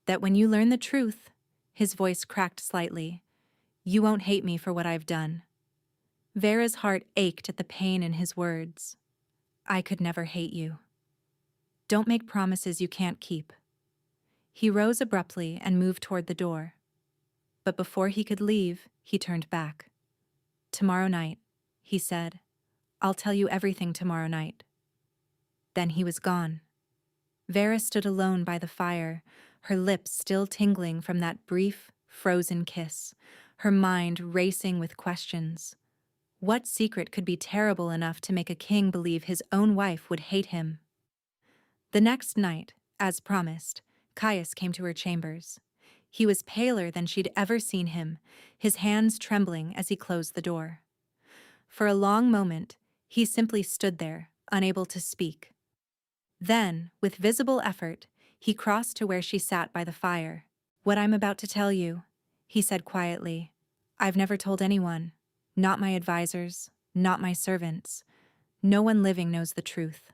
That when you learn the truth, his voice cracked slightly, you won't hate me for what I've done. Vera's heart ached at the pain in his words. I could never hate you. Don't make promises you can't keep. He rose abruptly and moved toward the door. But before he could leave, he turned back. Tomorrow night, he said. I'll tell you everything tomorrow night. Then he was gone. Vera stood alone by the fire, her lips still tingling from that brief, frozen kiss, her mind racing with questions. What secret could be terrible enough to make a king believe his own wife would hate him? The next night, as promised, Caius came to her chambers. He was paler than she'd ever seen him, his hands trembling as he closed the door. For a long moment, he simply stood there, unable to speak. Then, with visible effort, he crossed to where she sat by the fire. What I'm about to tell you, he said quietly, I've never told anyone. Not my advisors, not my servants. No one living knows the truth.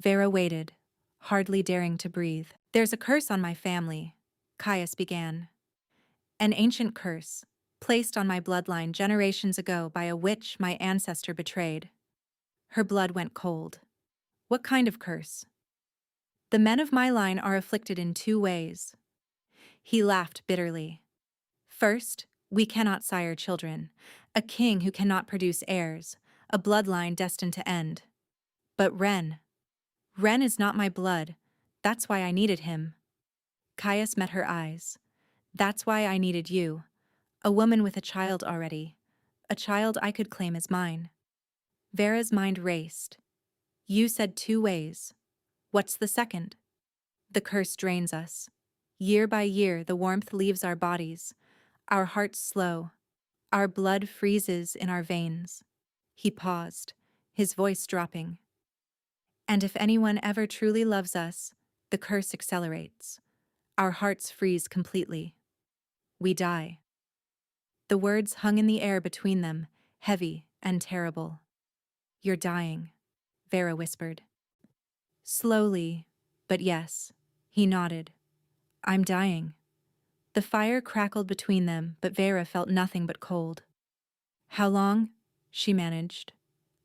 Vera waited, hardly daring to breathe. There's a curse on my family, Caius began. An ancient curse, placed on my bloodline generations ago by a witch my ancestor betrayed. Her blood went cold. What kind of curse? The men of my line are afflicted in 2 ways. He laughed bitterly. First, we cannot sire children, a king who cannot produce heirs, a bloodline destined to end. But Ren is not my blood. That's why I needed him. Caius met her eyes. That's why I needed you. A woman with a child already. A child I could claim as mine. Vera's mind raced. You said 2 ways. What's the second? The curse drains us. Year by year, the warmth leaves our bodies. Our hearts slow. Our blood freezes in our veins. He paused, his voice dropping. And if anyone ever truly loves us, the curse accelerates. Our hearts freeze completely. We die. The words hung in the air between them, heavy and terrible. You're dying, Vera whispered. Slowly, but yes, he nodded. I'm dying. The fire crackled between them, but Vera felt nothing but cold. How long? She managed.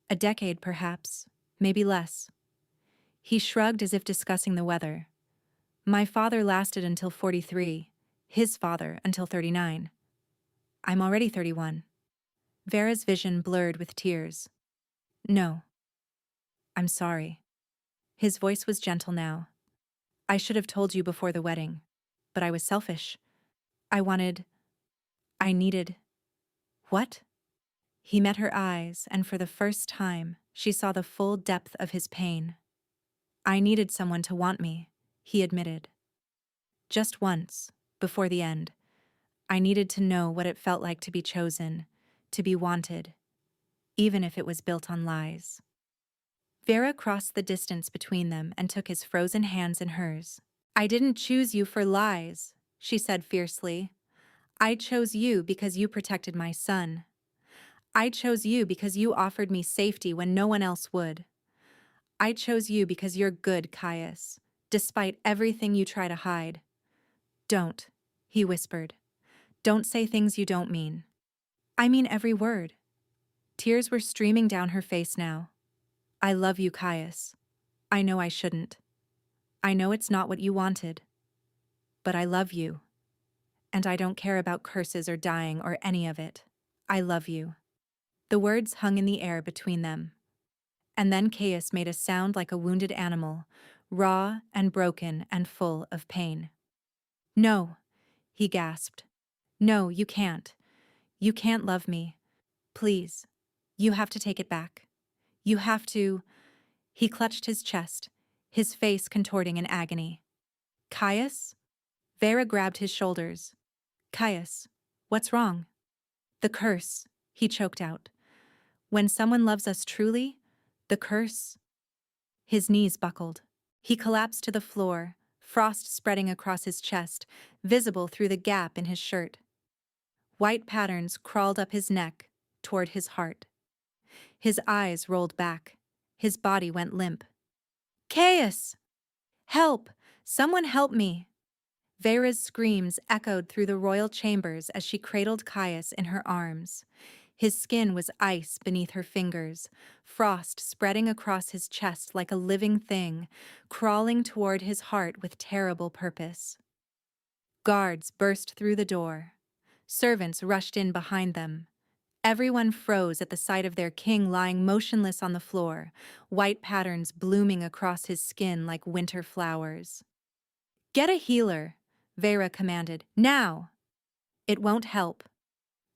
A decade, perhaps, maybe less. He shrugged as if discussing the weather. My father lasted until 43, his father until 39. I'm already 31. Vera's vision blurred with tears. No. I'm sorry. His voice was gentle now. I should have told you before the wedding, but I was selfish. I needed. What? He met her eyes, and for the first time, she saw the full depth of his pain. I needed someone to want me, he admitted. Just once, before the end. I needed to know what it felt like to be chosen, to be wanted, even if it was built on lies. Vera crossed the distance between them and took his frozen hands in hers. I didn't choose you for lies, she said fiercely. I chose you because you protected my son. I chose you because you offered me safety when no one else would. I chose you because you're good, Caius, despite everything you try to hide. Don't, he whispered. Don't say things you don't mean. I mean every word. Tears were streaming down her face now. I love you, Caius. I know I shouldn't. I know it's not what you wanted. But I love you. And I don't care about curses or dying or any of it. I love you. The words hung in the air between them. And then Caius made a sound like a wounded animal, raw and broken and full of pain. No, he gasped. No, you can't. You can't love me. Please. You have to take it back. You have to. He clutched his chest, his face contorting in agony. Caius? Vera grabbed his shoulders. Caius, what's wrong? The curse, he choked out. When someone loves us truly, the curse. His knees buckled. He collapsed to the floor, frost spreading across his chest, visible through the gap in his shirt. White patterns crawled up his neck, toward his heart. His eyes rolled back. His body went limp. Caius! Help! Someone help me! Vera's screams echoed through the royal chambers as she cradled Caius in her arms. His skin was ice beneath her fingers, frost spreading across his chest like a living thing, crawling toward his heart with terrible purpose. Guards burst through the door. Servants rushed in behind them. Everyone froze at the sight of their king lying motionless on the floor, white patterns blooming across his skin like winter flowers. Get a healer, Vera commanded. Now! It won't help.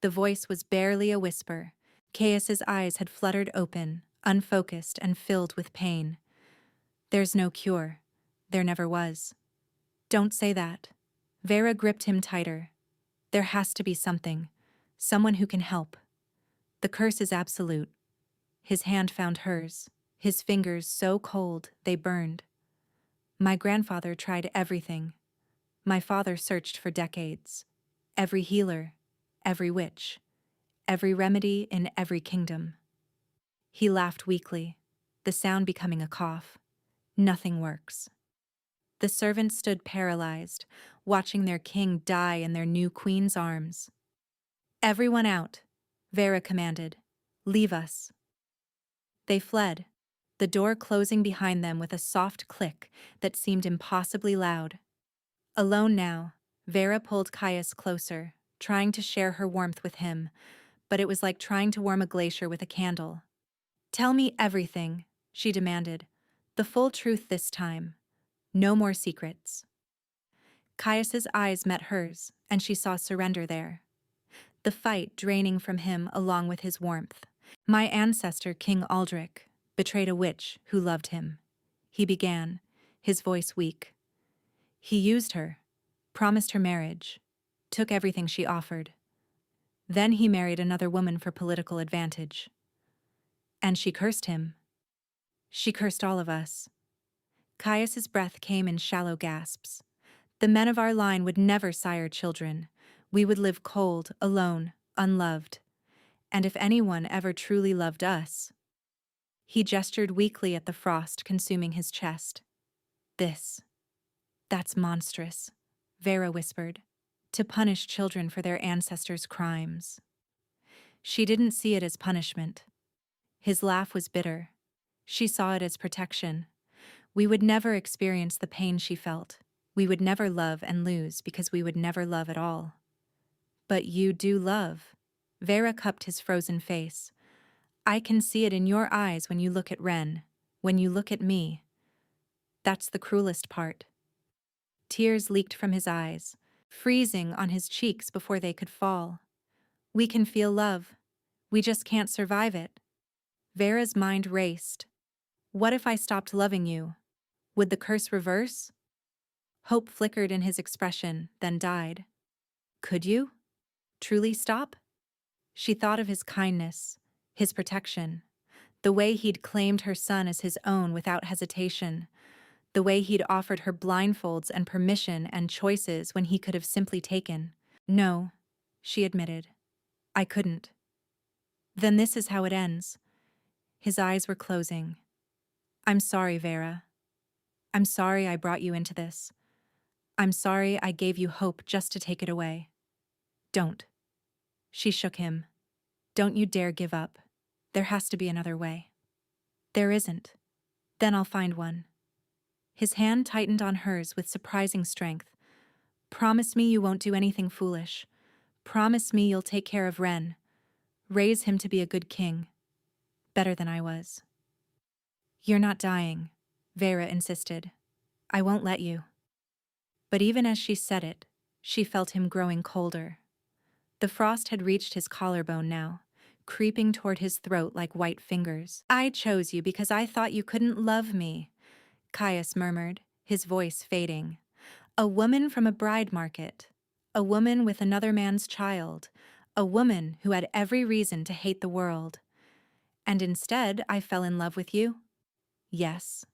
The voice was barely a whisper. Caius's eyes had fluttered open, unfocused and filled with pain. There's no cure. There never was. Don't say that. Vera gripped him tighter. There has to be something. Someone who can help. The curse is absolute. His hand found hers, his fingers so cold they burned. My grandfather tried everything. My father searched for decades. Every healer, every witch, every remedy in every kingdom. He laughed weakly, the sound becoming a cough. Nothing works. The servants stood paralyzed, watching their king die in their new queen's arms. Everyone out, Vera commanded. Leave us. They fled, the door closing behind them with a soft click that seemed impossibly loud. Alone now, Vera pulled Caius closer, trying to share her warmth with him, but it was like trying to warm a glacier with a candle. Tell me everything, she demanded. The full truth this time. No more secrets. Caius's eyes met hers, and she saw surrender there. The fight draining from him along with his warmth. My ancestor, King Aldrich, betrayed a witch who loved him. He began, his voice weak. He used her, promised her marriage, took everything she offered. Then he married another woman for political advantage. And she cursed him. She cursed all of us. Caius's breath came in shallow gasps. The men of our line would never sire children. We would live cold, alone, unloved. And if anyone ever truly loved us... He gestured weakly at the frost consuming his chest. That's monstrous, Vera whispered. To punish children for their ancestors' crimes. She didn't see it as punishment. His laugh was bitter. She saw it as protection. We would never experience the pain she felt. We would never love and lose because we would never love at all. But you do love. Vera cupped his frozen face. I can see it in your eyes when you look at Ren, when you look at me. That's the cruelest part. Tears leaked from his eyes, freezing on his cheeks before they could fall. We can feel love. We just can't survive it. Vera's mind raced. What if I stopped loving you? Would the curse reverse? Hope flickered in his expression, then died. Could you? Truly stop? She thought of his kindness, his protection, the way he'd claimed her son as his own without hesitation, the way he'd offered her blindfolds and permission and choices when he could have simply taken. No, she admitted. I couldn't. Then this is how it ends. His eyes were closing. I'm sorry, Vera. I'm sorry I brought you into this. I'm sorry I gave you hope just to take it away. Don't. She shook him. Don't you dare give up. There has to be another way. There isn't. Then I'll find one. His hand tightened on hers with surprising strength. Promise me you won't do anything foolish. Promise me you'll take care of Ren. Raise him to be a good king. Better than I was. You're not dying, Vera insisted. I won't let you. But even as she said it, she felt him growing colder. The frost had reached his collarbone now, creeping toward his throat like white fingers. I chose you because I thought you couldn't love me, Caius murmured, his voice fading. A woman from a bride market. A woman with another man's child. A woman who had every reason to hate the world. And instead, I fell in love with you? Yes.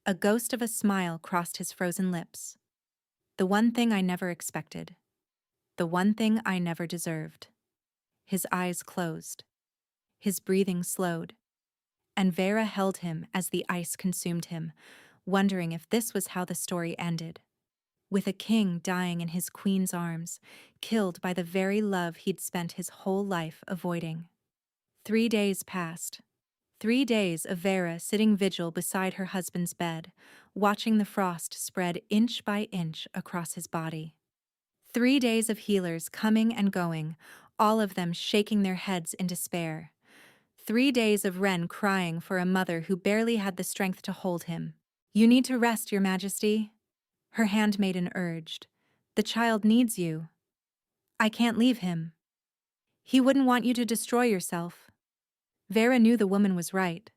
A ghost of a smile crossed his frozen lips. The one thing I never expected. The one thing I never deserved. His eyes closed. His breathing slowed. And Vera held him as the ice consumed him, wondering if this was how the story ended. With a king dying in his queen's arms, killed by the very love he'd spent his whole life avoiding. 3 days passed. 3 days of Vera sitting vigil beside her husband's bed, watching the frost spread inch by inch across his body. 3 days of healers coming and going, all of them shaking their heads in despair. 3 days of Ren crying for a mother who barely had the strength to hold him. You need to rest, Your Majesty. Her handmaiden urged. The child needs you. I can't leave him. He wouldn't want you to destroy yourself. Vera knew the woman was right.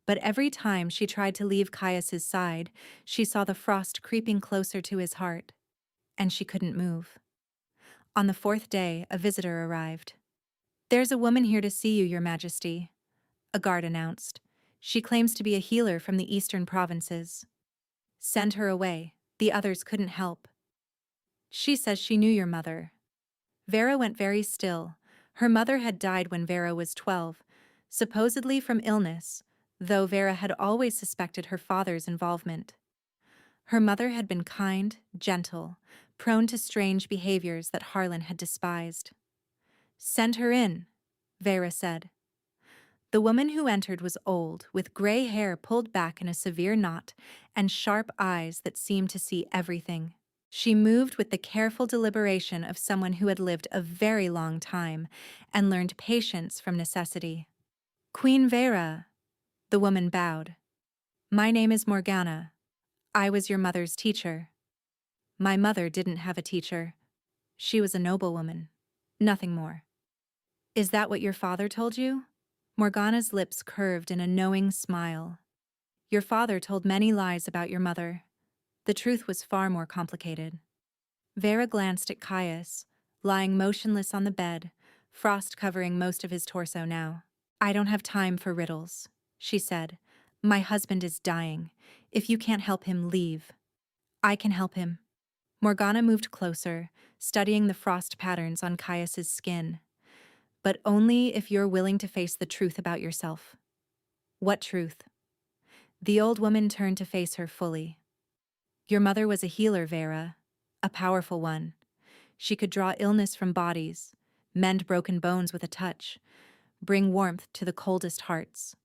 But every time she tried to leave Caius's side, she saw the frost creeping closer to his heart. And she couldn't move. On the 4th day, a visitor arrived. There's a woman here to see you, Your Majesty, a guard announced. She claims to be a healer from the eastern provinces. Send her away. The others couldn't help. She says she knew your mother. Vera went very still. Her mother had died when Vera was 12, supposedly from illness, though Vera had always suspected her father's involvement. Her mother had been kind, gentle, prone to strange behaviors that Harlan had despised. Send her in, Vera said. The woman who entered was old, with gray hair pulled back in a severe knot and sharp eyes that seemed to see everything. She moved with the careful deliberation of someone who had lived a very long time and learned patience from necessity. Queen Vera, the woman bowed. My name is Morgana. I was your mother's teacher. My mother didn't have a teacher. She was a noblewoman. Nothing more. Is that what your father told you? Morgana's lips curved in a knowing smile. Your father told many lies about your mother. The truth was far more complicated. Vera glanced at Caius, lying motionless on the bed, frost covering most of his torso now. "I don't have time for riddles," she said. "My husband is dying. If you can't help him, leave. I can help him." Morgana moved closer, studying the frost patterns on Caius's skin. "But only if you're willing to face the truth about yourself." "What truth?" The old woman turned to face her fully. "Your mother was a healer, Vera. A powerful one. She could draw illness from bodies, mend broken bones with a touch, bring warmth to the coldest hearts.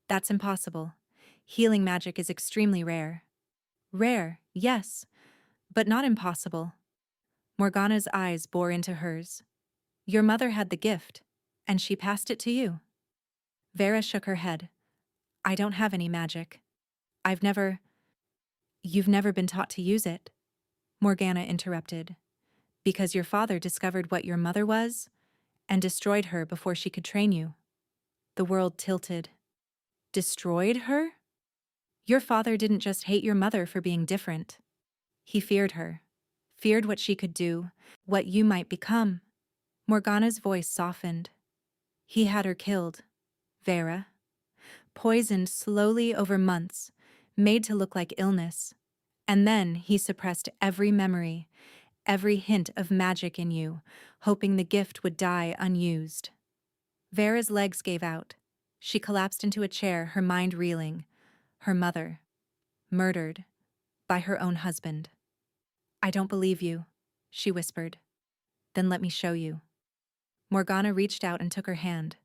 That's impossible. Healing magic is extremely rare." "Rare, yes, but not impossible." Morgana's eyes bore into hers. "Your mother had the gift, and she passed it to you." Vera shook her head. "I don't have any magic. I've never—" "You've never been taught to use it," Morgana interrupted. "Because your father discovered what your mother was and destroyed her before she could train you." The world tilted. "Destroyed her?" "Your father didn't just hate your mother for being different. He feared her, feared what she could do, what you might become." Morgana's voice softened. "He had her killed, Vera. Poisoned slowly over months, made to look like illness. And then he suppressed every memory, every hint of magic in you, hoping the gift would die unused." Vera's legs gave out. She collapsed into a chair, her mind reeling. Her mother, murdered by her own husband. "I don't believe you," she whispered. "Then let me show you." Morgana reached out and took her hand.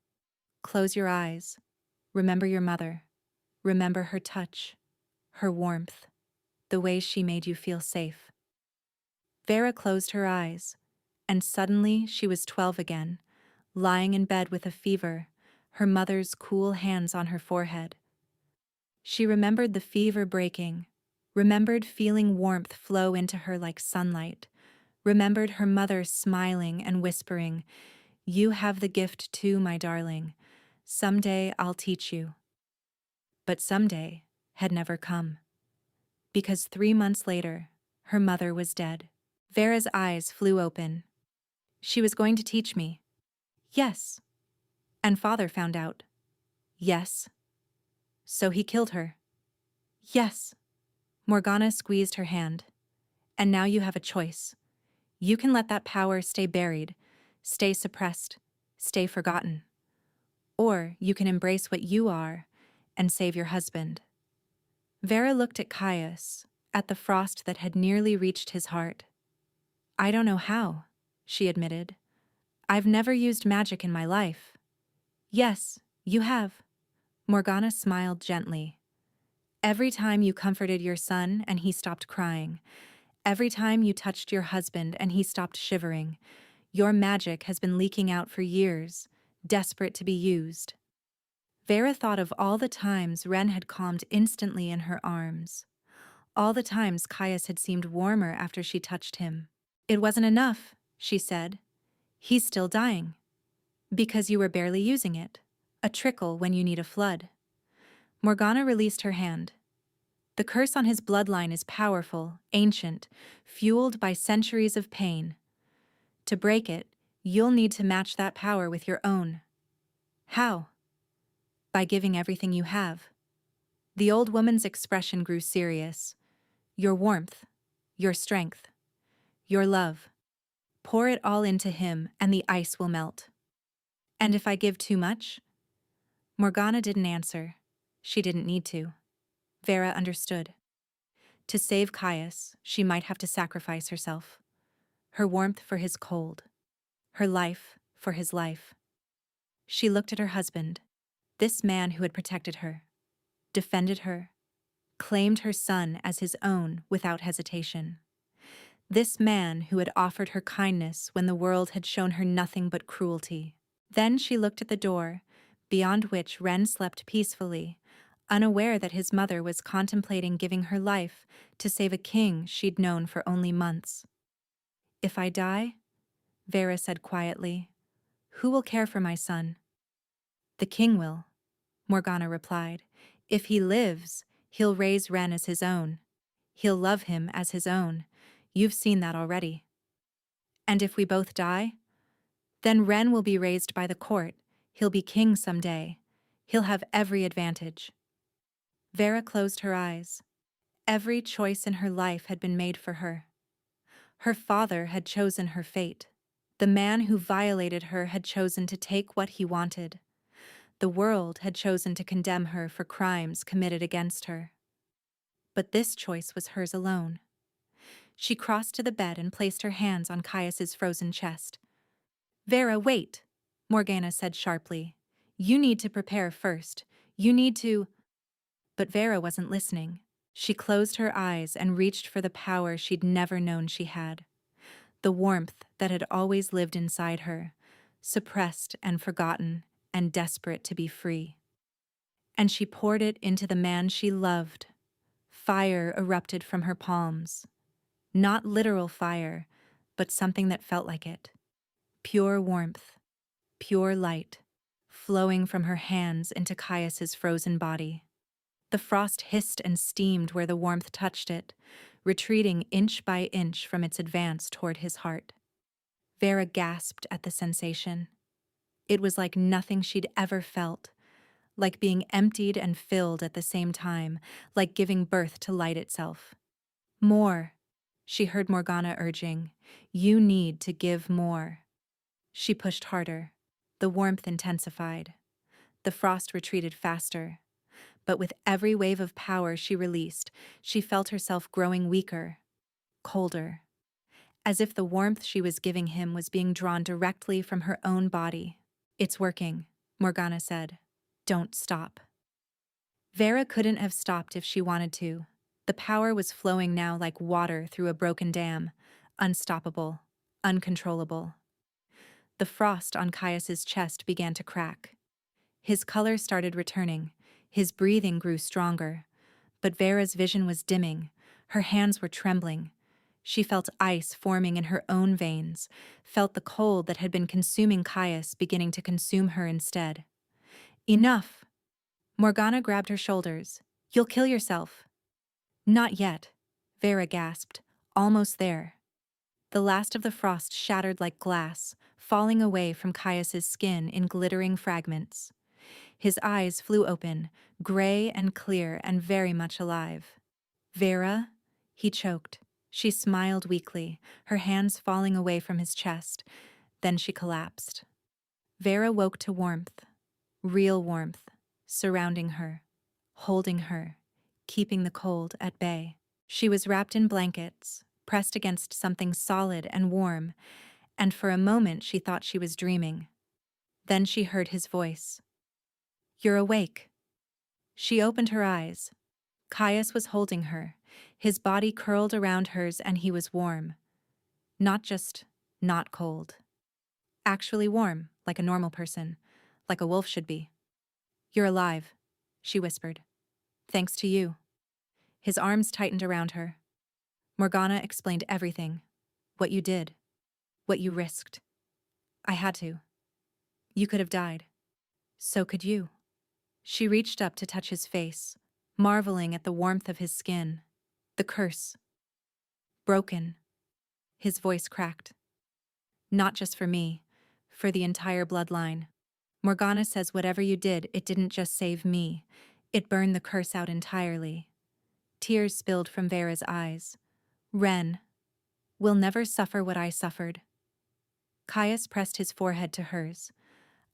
"Close your eyes. Remember your mother. Remember her touch, her warmth, the way she made you feel safe." Vera closed her eyes, and suddenly she was 12 again, lying in bed with a fever, her mother's cool hands on her forehead. She remembered the fever breaking, remembered feeling warmth flow into her like sunlight, remembered her mother smiling and whispering, "You have the gift too, my darling. Someday I'll teach you." But someday had never come. Because 3 months later, her mother was dead. Vera's eyes flew open. "She was going to teach me." "Yes." "And father found out." "Yes." "So he killed her." "Yes." Morgana squeezed her hand. "And now you have a choice. You can let that power stay buried, stay suppressed, stay forgotten. Or you can embrace what you are and save your husband." Vera looked at Caius, at the frost that had nearly reached his heart. "I don't know how," she admitted. "I've never used magic in my life." "Yes, you have." Morgana smiled gently. "Every time you comforted your son and he stopped crying, every time you touched your husband and he stopped shivering, your magic has been leaking out for years, desperate to be used." Vera thought of all the times Ren had calmed instantly in her arms. All the times Caius had seemed warmer after she touched him. "It wasn't enough," she said. "He's still dying. Because you were barely using it. A trickle when you need a flood." Morgana released her hand. "The curse on his bloodline is powerful, ancient, fueled by centuries of pain. To break it, you'll need to match that power with your own." "How?" "By giving everything you have." The old woman's expression grew serious. "Your warmth, your strength, your love. Pour it all into him and the ice will melt." "And if I give too much?" Morgana didn't answer. She didn't need to. Vera understood. To save Caius, she might have to sacrifice herself. Her warmth for his cold. Her life for his life. She looked at her husband, this man who had protected her, defended her, claimed her son as his own without hesitation. This man who had offered her kindness when the world had shown her nothing but cruelty. Then she looked at the door, beyond which Ren slept peacefully, unaware that his mother was contemplating giving her life to save a king she'd known for only months. "If I die," Vera said quietly, "who will care for my son?" "The king will," Morgana replied. "If he lives, he'll raise Ren as his own. He'll love him as his own. You've seen that already." "And if we both die?" Then Ren will be raised by the court. He'll be king someday. He'll have every advantage. Vera closed her eyes. Every choice in her life had been made for her. Her father had chosen her fate. The man who violated her had chosen to take what he wanted. The world had chosen to condemn her for crimes committed against her. But this choice was hers alone. She crossed to the bed and placed her hands on Caius's frozen chest. "Vera, wait," Morgana said sharply. "You need to prepare first. You need to—" But Vera wasn't listening. She closed her eyes and reached for the power she'd never known she had. The warmth that had always lived inside her, suppressed and forgotten and desperate to be free. And she poured it into the man she loved. Fire erupted from her palms. Not literal fire, but something that felt like it. Pure warmth, pure light, flowing from her hands into Caius's frozen body. The frost hissed and steamed where the warmth touched it, retreating inch by inch from its advance toward his heart. Vera gasped at the sensation. It was like nothing she'd ever felt, like being emptied and filled at the same time, like giving birth to light itself. "More," she heard Morgana urging. "You need to give more." She pushed harder. The warmth intensified. The frost retreated faster. But with every wave of power she released, she felt herself growing weaker, colder, as if the warmth she was giving him was being drawn directly from her own body. "It's working," Morgana said. "Don't stop." Vera couldn't have stopped if she wanted to. The power was flowing now like water through a broken dam, unstoppable, uncontrollable. The frost on Caius's chest began to crack. His color started returning. His breathing grew stronger. But Vera's vision was dimming. Her hands were trembling. She felt ice forming in her own veins, felt the cold that had been consuming Caius beginning to consume her instead. "Enough!" Morgana grabbed her shoulders. "You'll kill yourself." "Not yet," Vera gasped. "Almost there." The last of the frost shattered like glass, falling away from Caius's skin in glittering fragments. His eyes flew open, gray and clear and very much alive. "Vera?" He choked. She smiled weakly, her hands falling away from his chest. Then she collapsed. Vera woke to warmth, real warmth, surrounding her, holding her, keeping the cold at bay. She was wrapped in blankets, pressed against something solid and warm, and for a moment she thought she was dreaming. Then she heard his voice. "You're awake." She opened her eyes. Caius was holding her, his body curled around hers, and he was warm. Not just not cold. Actually warm, like a normal person, like a wolf should be. "You're alive," she whispered. "Thanks to you." His arms tightened around her. Morgana explained everything. What you did. What you risked. "I had to. You could have died. So could you." She reached up to touch his face, marveling at the warmth of his skin. "The curse. Broken." His voice cracked. "Not just for me, for the entire bloodline. Morgana says whatever you did, it didn't just save me. It burned the curse out entirely." Tears spilled from Vera's eyes. "Ren will never suffer what I suffered." Caius pressed his forehead to hers.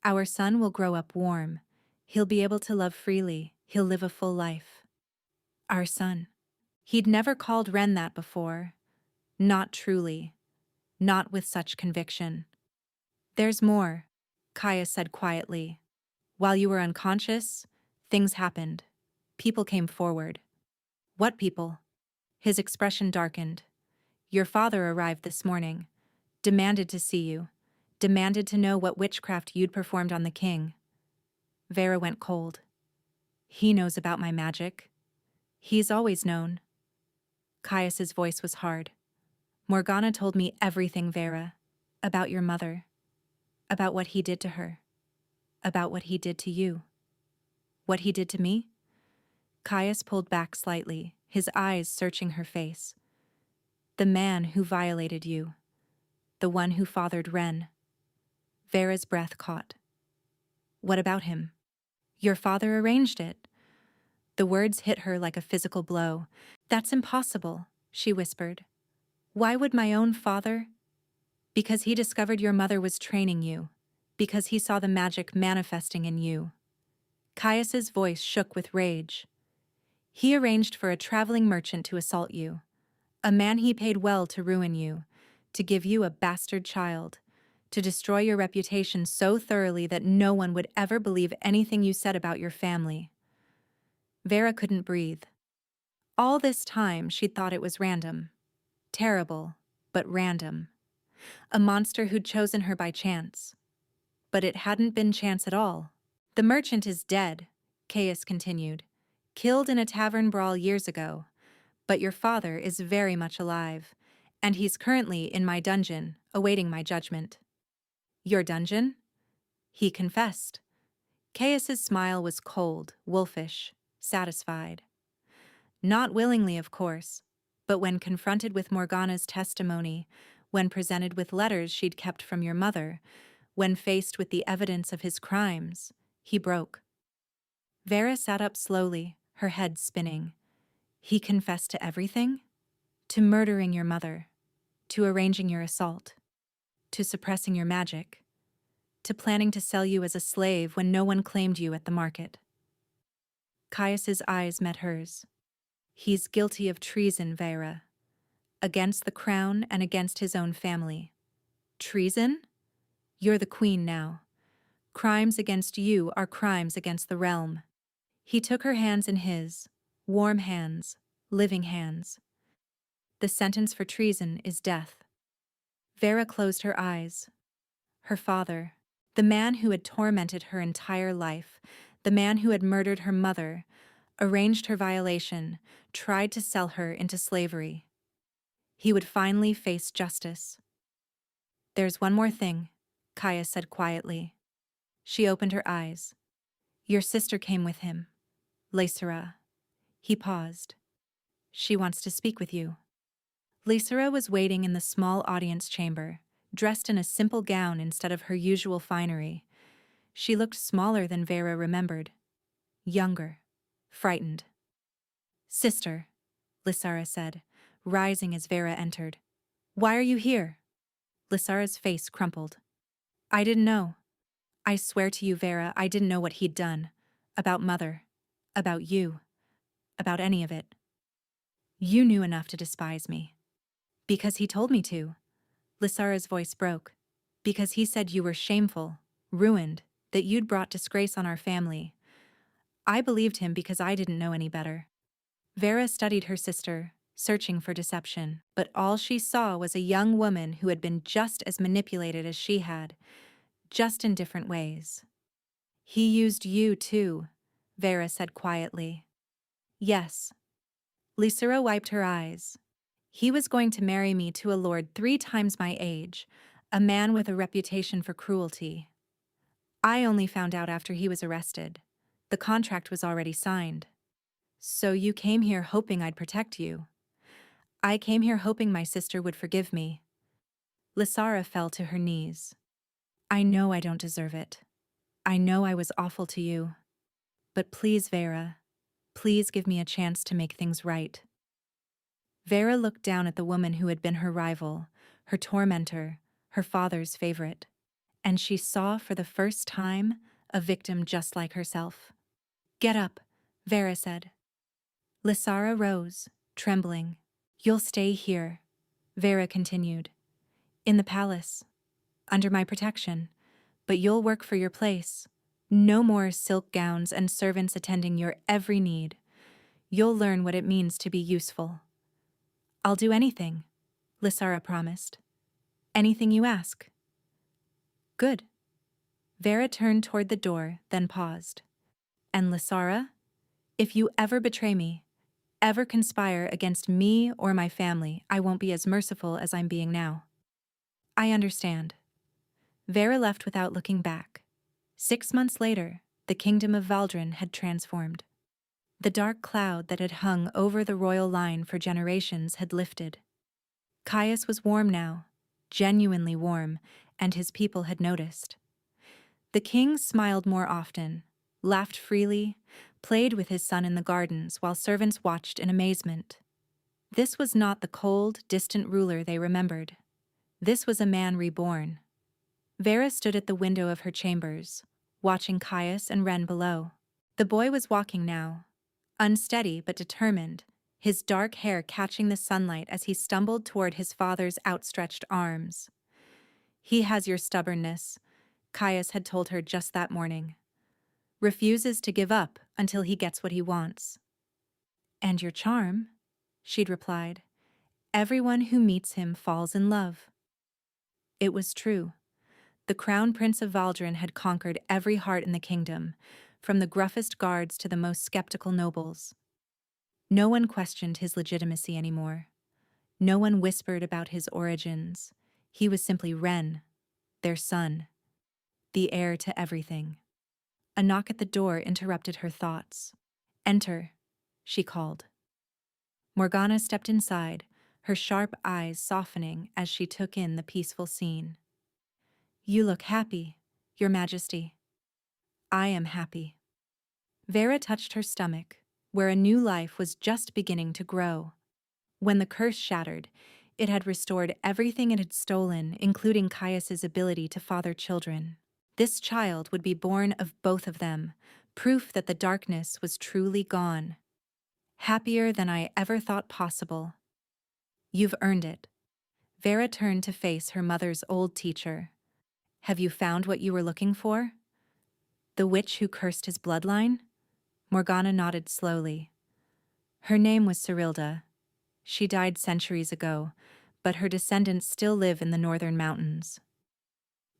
"Our son will grow up warm. He'll be able to love freely. He'll live a full life." Our son. He'd never called Ren that before. Not truly. Not with such conviction. "There's more," Caius said quietly. "While you were unconscious, things happened. People came forward." "What people?" His expression darkened. "Your father arrived this morning. Demanded to see you. Demanded to know what witchcraft you'd performed on the king." Vera went cold. "He knows about my magic. He's always known." Caius's voice was hard. "Morgana told me everything, Vera. About your mother. About what he did to her. About what he did to you." "What he did to me?" Caius pulled back slightly, his eyes searching her face. "The man who violated you. The one who fathered Ren." Vera's breath caught. What about him? Your father arranged it. The words hit her like a physical blow. That's impossible, she whispered. Why would my own father? Because he discovered your mother was training you. Because he saw the magic manifesting in you. Caius's voice shook with rage. He arranged for a traveling merchant to assault you. A man he paid well to ruin you. To give you a bastard child. To destroy your reputation so thoroughly that no one would ever believe anything you said about your family. Vera couldn't breathe. All this time she'd thought it was random. Terrible, but random. A monster who'd chosen her by chance. But it hadn't been chance at all. The merchant is dead, Caius continued. Killed in a tavern brawl years ago. But your father is very much alive, and he's currently in my dungeon, awaiting my judgment. Your dungeon? He confessed. Caius's smile was cold, wolfish, satisfied. Not willingly, of course, but when confronted with Morgana's testimony, when presented with letters she'd kept from your mother, when faced with the evidence of his crimes, he broke. Vera sat up slowly, her head spinning. He confessed to everything? To murdering your mother, to arranging your assault, to suppressing your magic, to planning to sell you as a slave when no one claimed you at the market. Caius's eyes met hers. He's guilty of treason, Vera. Against the crown and against his own family. Treason? You're the queen now. Crimes against you are crimes against the realm. He took her hands in his, warm hands, living hands. The sentence for treason is death. Vera closed her eyes. Her father, the man who had tormented her entire life, the man who had murdered her mother, arranged her violation, tried to sell her into slavery. He would finally face justice. There's one more thing, Caius said quietly. She opened her eyes. Your sister came with him. Lysera. He paused. She wants to speak with you. Lysera was waiting in the small audience chamber, dressed in a simple gown instead of her usual finery. She looked smaller than Vera remembered. Younger. Frightened. Sister, Lysera said, rising as Vera entered. Why are you here? Lysera's face crumpled. I didn't know. I swear to you, Vera, I didn't know what he'd done. About Mother. About you. About any of it. You knew enough to despise me. Because he told me to. Lysera's voice broke. Because he said you were shameful, ruined, that you'd brought disgrace on our family. I believed him because I didn't know any better. Vera studied her sister, searching for deception, but all she saw was a young woman who had been just as manipulated as she had, just in different ways. He used you too, Vera said quietly. Yes. Lysera wiped her eyes. He was going to marry me to a lord 3 times my age, a man with a reputation for cruelty. I only found out after he was arrested. The contract was already signed. So you came here hoping I'd protect you. I came here hoping my sister would forgive me. Lysera fell to her knees. I know I don't deserve it. I know I was awful to you. But please, Vera, please give me a chance to make things right. Vera looked down at the woman who had been her rival, her tormentor, her father's favorite, and she saw for the first time a victim just like herself. Get up, Vera said. Lysera rose, trembling. You'll stay here, Vera continued. In the palace, under my protection, but you'll work for your place. No more silk gowns and servants attending your every need. You'll learn what it means to be useful. I'll do anything, Lysera promised. Anything you ask. Good. Vera turned toward the door, then paused. And Lysera, if you ever betray me, ever conspire against me or my family, I won't be as merciful as I'm being now. I understand. Vera left without looking back. 6 months later, the kingdom of Valdrin had transformed. The dark cloud that had hung over the royal line for generations had lifted. Caius was warm now, genuinely warm, and his people had noticed. The king smiled more often, laughed freely, played with his son in the gardens while servants watched in amazement. This was not the cold, distant ruler they remembered. This was a man reborn. Vera stood at the window of her chambers, watching Caius and Ren below. The boy was walking now, unsteady but determined, his dark hair catching the sunlight as he stumbled toward his father's outstretched arms. "He has your stubbornness," Caius had told her just that morning. "Refuses to give up until he gets what he wants." "And your charm," she'd replied. "Everyone who meets him falls in love." It was true. The Crown Prince of Valdren had conquered every heart in the kingdom, from the gruffest guards to the most skeptical nobles. No one questioned his legitimacy anymore. No one whispered about his origins. He was simply Ren, their son, the heir to everything. A knock at the door interrupted her thoughts. "Enter," she called. Morgana stepped inside, her sharp eyes softening as she took in the peaceful scene. "You look happy, Your Majesty." "I am happy." Vera touched her stomach, where a new life was just beginning to grow. When the curse shattered, it had restored everything it had stolen, including Caius's ability to father children. This child would be born of both of them, proof that the darkness was truly gone. "Happier than I ever thought possible." "You've earned it." Vera turned to face her mother's old teacher. "Have you found what you were looking for? The witch who cursed his bloodline?" Morgana nodded slowly. "Her name was Cyrilda. She died centuries ago, but her descendants still live in the northern mountains."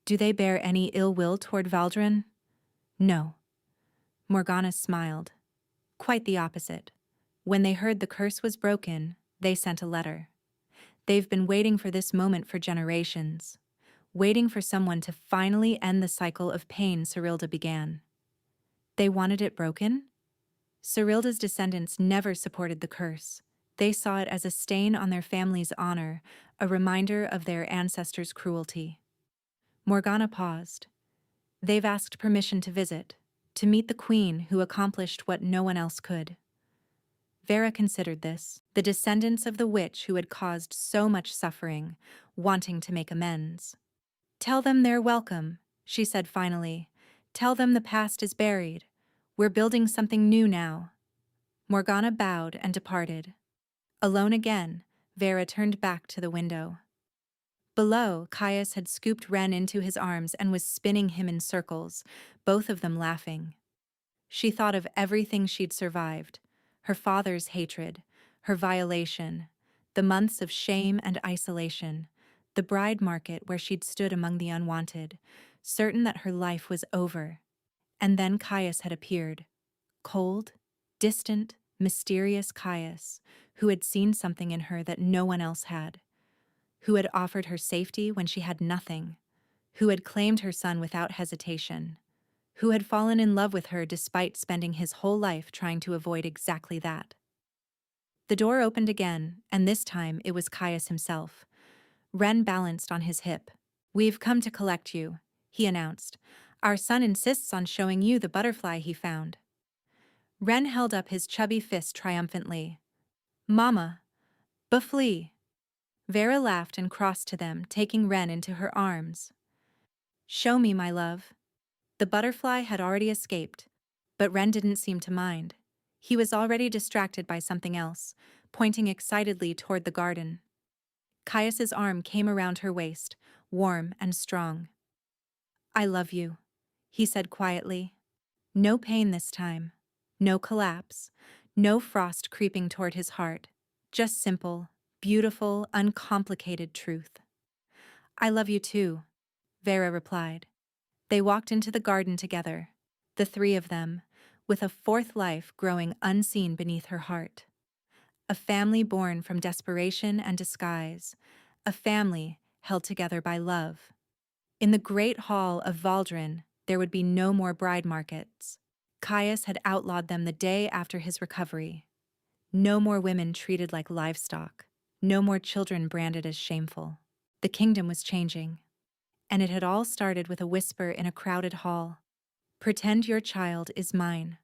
"Do they bear any ill will toward Valdren?" "No." Morgana smiled. "Quite the opposite. When they heard the curse was broken, they sent a letter. They've been waiting for this moment for generations, waiting for someone to finally end the cycle of pain Cyrilda began." "They wanted it broken?" "Cyrilda's descendants never supported the curse. They saw it as a stain on their family's honor, a reminder of their ancestors' cruelty." Morgana paused. "They've asked permission to visit, to meet the queen who accomplished what no one else could." Vera considered this, the descendants of the witch who had caused so much suffering, wanting to make amends. "Tell them they're welcome," she said finally. "Tell them the past is buried. We're building something new now." Morgana bowed and departed. Alone again, Vera turned back to the window. Below, Caius had scooped Ren into his arms and was spinning him in circles, both of them laughing. She thought of everything she'd survived: her father's hatred, her violation, the months of shame and isolation, the bride market where she'd stood among the unwanted, certain that her life was over. And then Caius had appeared. Cold, distant, mysterious Caius, who had seen something in her that no one else had, who had offered her safety when she had nothing, who had claimed her son without hesitation, who had fallen in love with her despite spending his whole life trying to avoid exactly that. The door opened again, and this time it was Caius himself. Ren balanced on his hip. "We've come to collect you," he announced. "Our son insists on showing you the butterfly he found." Ren held up his chubby fist triumphantly. "Mama, Buffly." Vera laughed and crossed to them, taking Ren into her arms. "Show me, my love." The butterfly had already escaped, but Ren didn't seem to mind. He was already distracted by something else, pointing excitedly toward the garden. Caius's arm came around her waist, warm and strong. "I love you," he said quietly. No pain this time. No collapse. No frost creeping toward his heart. Just simple, beautiful, uncomplicated truth. "I love you too," Vera replied. They walked into the garden together, the three of them, with a fourth life growing unseen beneath her heart. A family born from desperation and disguise, a family held together by love. In the great hall of Valdren, there would be no more bride markets. Caius had outlawed them the day after his recovery. No more women treated like livestock. No more children branded as shameful. The kingdom was changing. And it had all started with a whisper in a crowded hall. "Pretend your child is mine."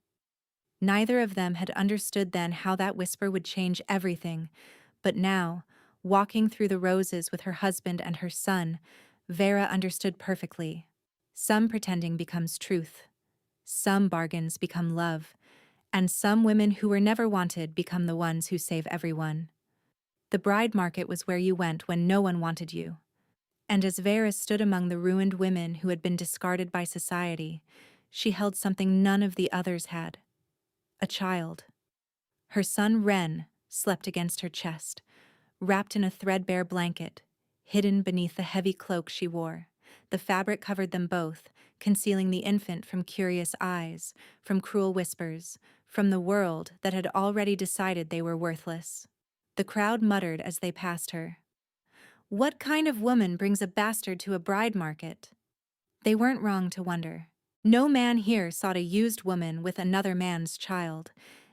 Neither of them had understood then how that whisper would change everything, but now, walking through the roses with her husband and her son, Vera understood perfectly. Some pretending becomes truth. Some bargains become love. And some women who were never wanted become the ones who save everyone. The bride market was where you went when no one wanted you. And as Vera stood among the ruined women who had been discarded by society, she held something none of the others had. A child. Her son Ren slept against her chest, wrapped in a threadbare blanket, hidden beneath the heavy cloak she wore. The fabric covered them both, concealing the infant from curious eyes, from cruel whispers, from the world that had already decided they were worthless. The crowd muttered as they passed her. "What kind of woman brings a bastard to a bride market?" They weren't wrong to wonder. No man here sought a used woman with another man's child.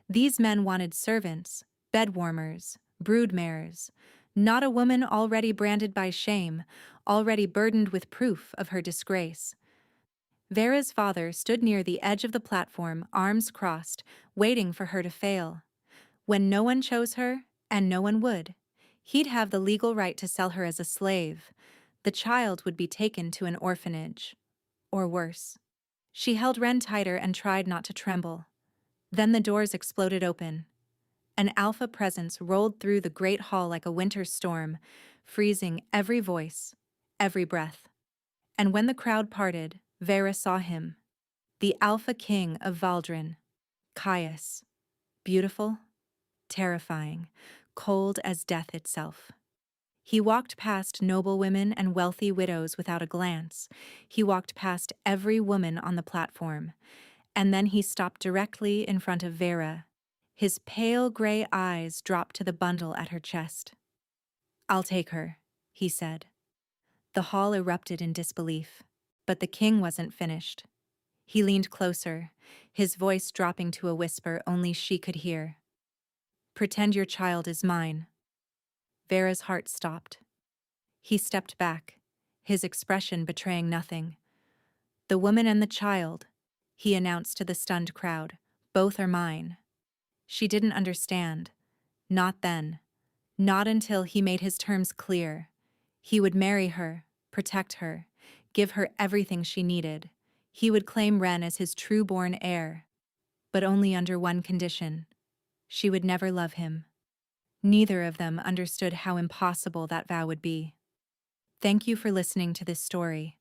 These men wanted servants, bed-warmers, broodmares, not a woman already branded by shame, already burdened with proof of her disgrace. Vera's father stood near the edge of the platform, arms crossed, waiting for her to fail. When no one chose her, and no one would, he'd have the legal right to sell her as a slave. The child would be taken to an orphanage. Or worse. She held Ren tighter and tried not to tremble. Then the doors exploded open. An alpha presence rolled through the great hall like a winter storm, freezing every voice, every breath. And when the crowd parted, Vera saw him. The Alpha King of Valdrin. Caius. Beautiful, terrifying, cold as death itself. He walked past noble women and wealthy widows without a glance. He walked past every woman on the platform. And then he stopped directly in front of Vera. His pale gray eyes dropped to the bundle at her chest. "I'll take her," he said. The hall erupted in disbelief. But the king wasn't finished. He leaned closer, his voice dropping to a whisper only she could hear. "Pretend your child is mine." Vera's heart stopped. He stepped back, his expression betraying nothing. "The woman and the child," he announced to the stunned crowd, "both are mine." She didn't understand. Not then. Not until he made his terms clear. He would marry her, protect her, give her everything she needed. He would claim Ren as his true-born heir. But only under one condition. She would never love him. Neither of them understood how impossible that vow would be. Thank you for listening to this story.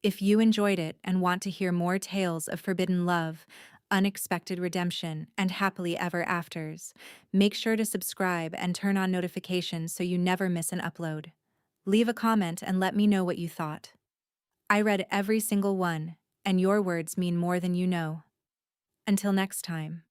If you enjoyed it and want to hear more tales of forbidden love, unexpected redemption, and happily ever afters, make sure to subscribe and turn on notifications so you never miss an upload. Leave a comment and let me know what you thought. I read every single one, and your words mean more than you know. Until next time.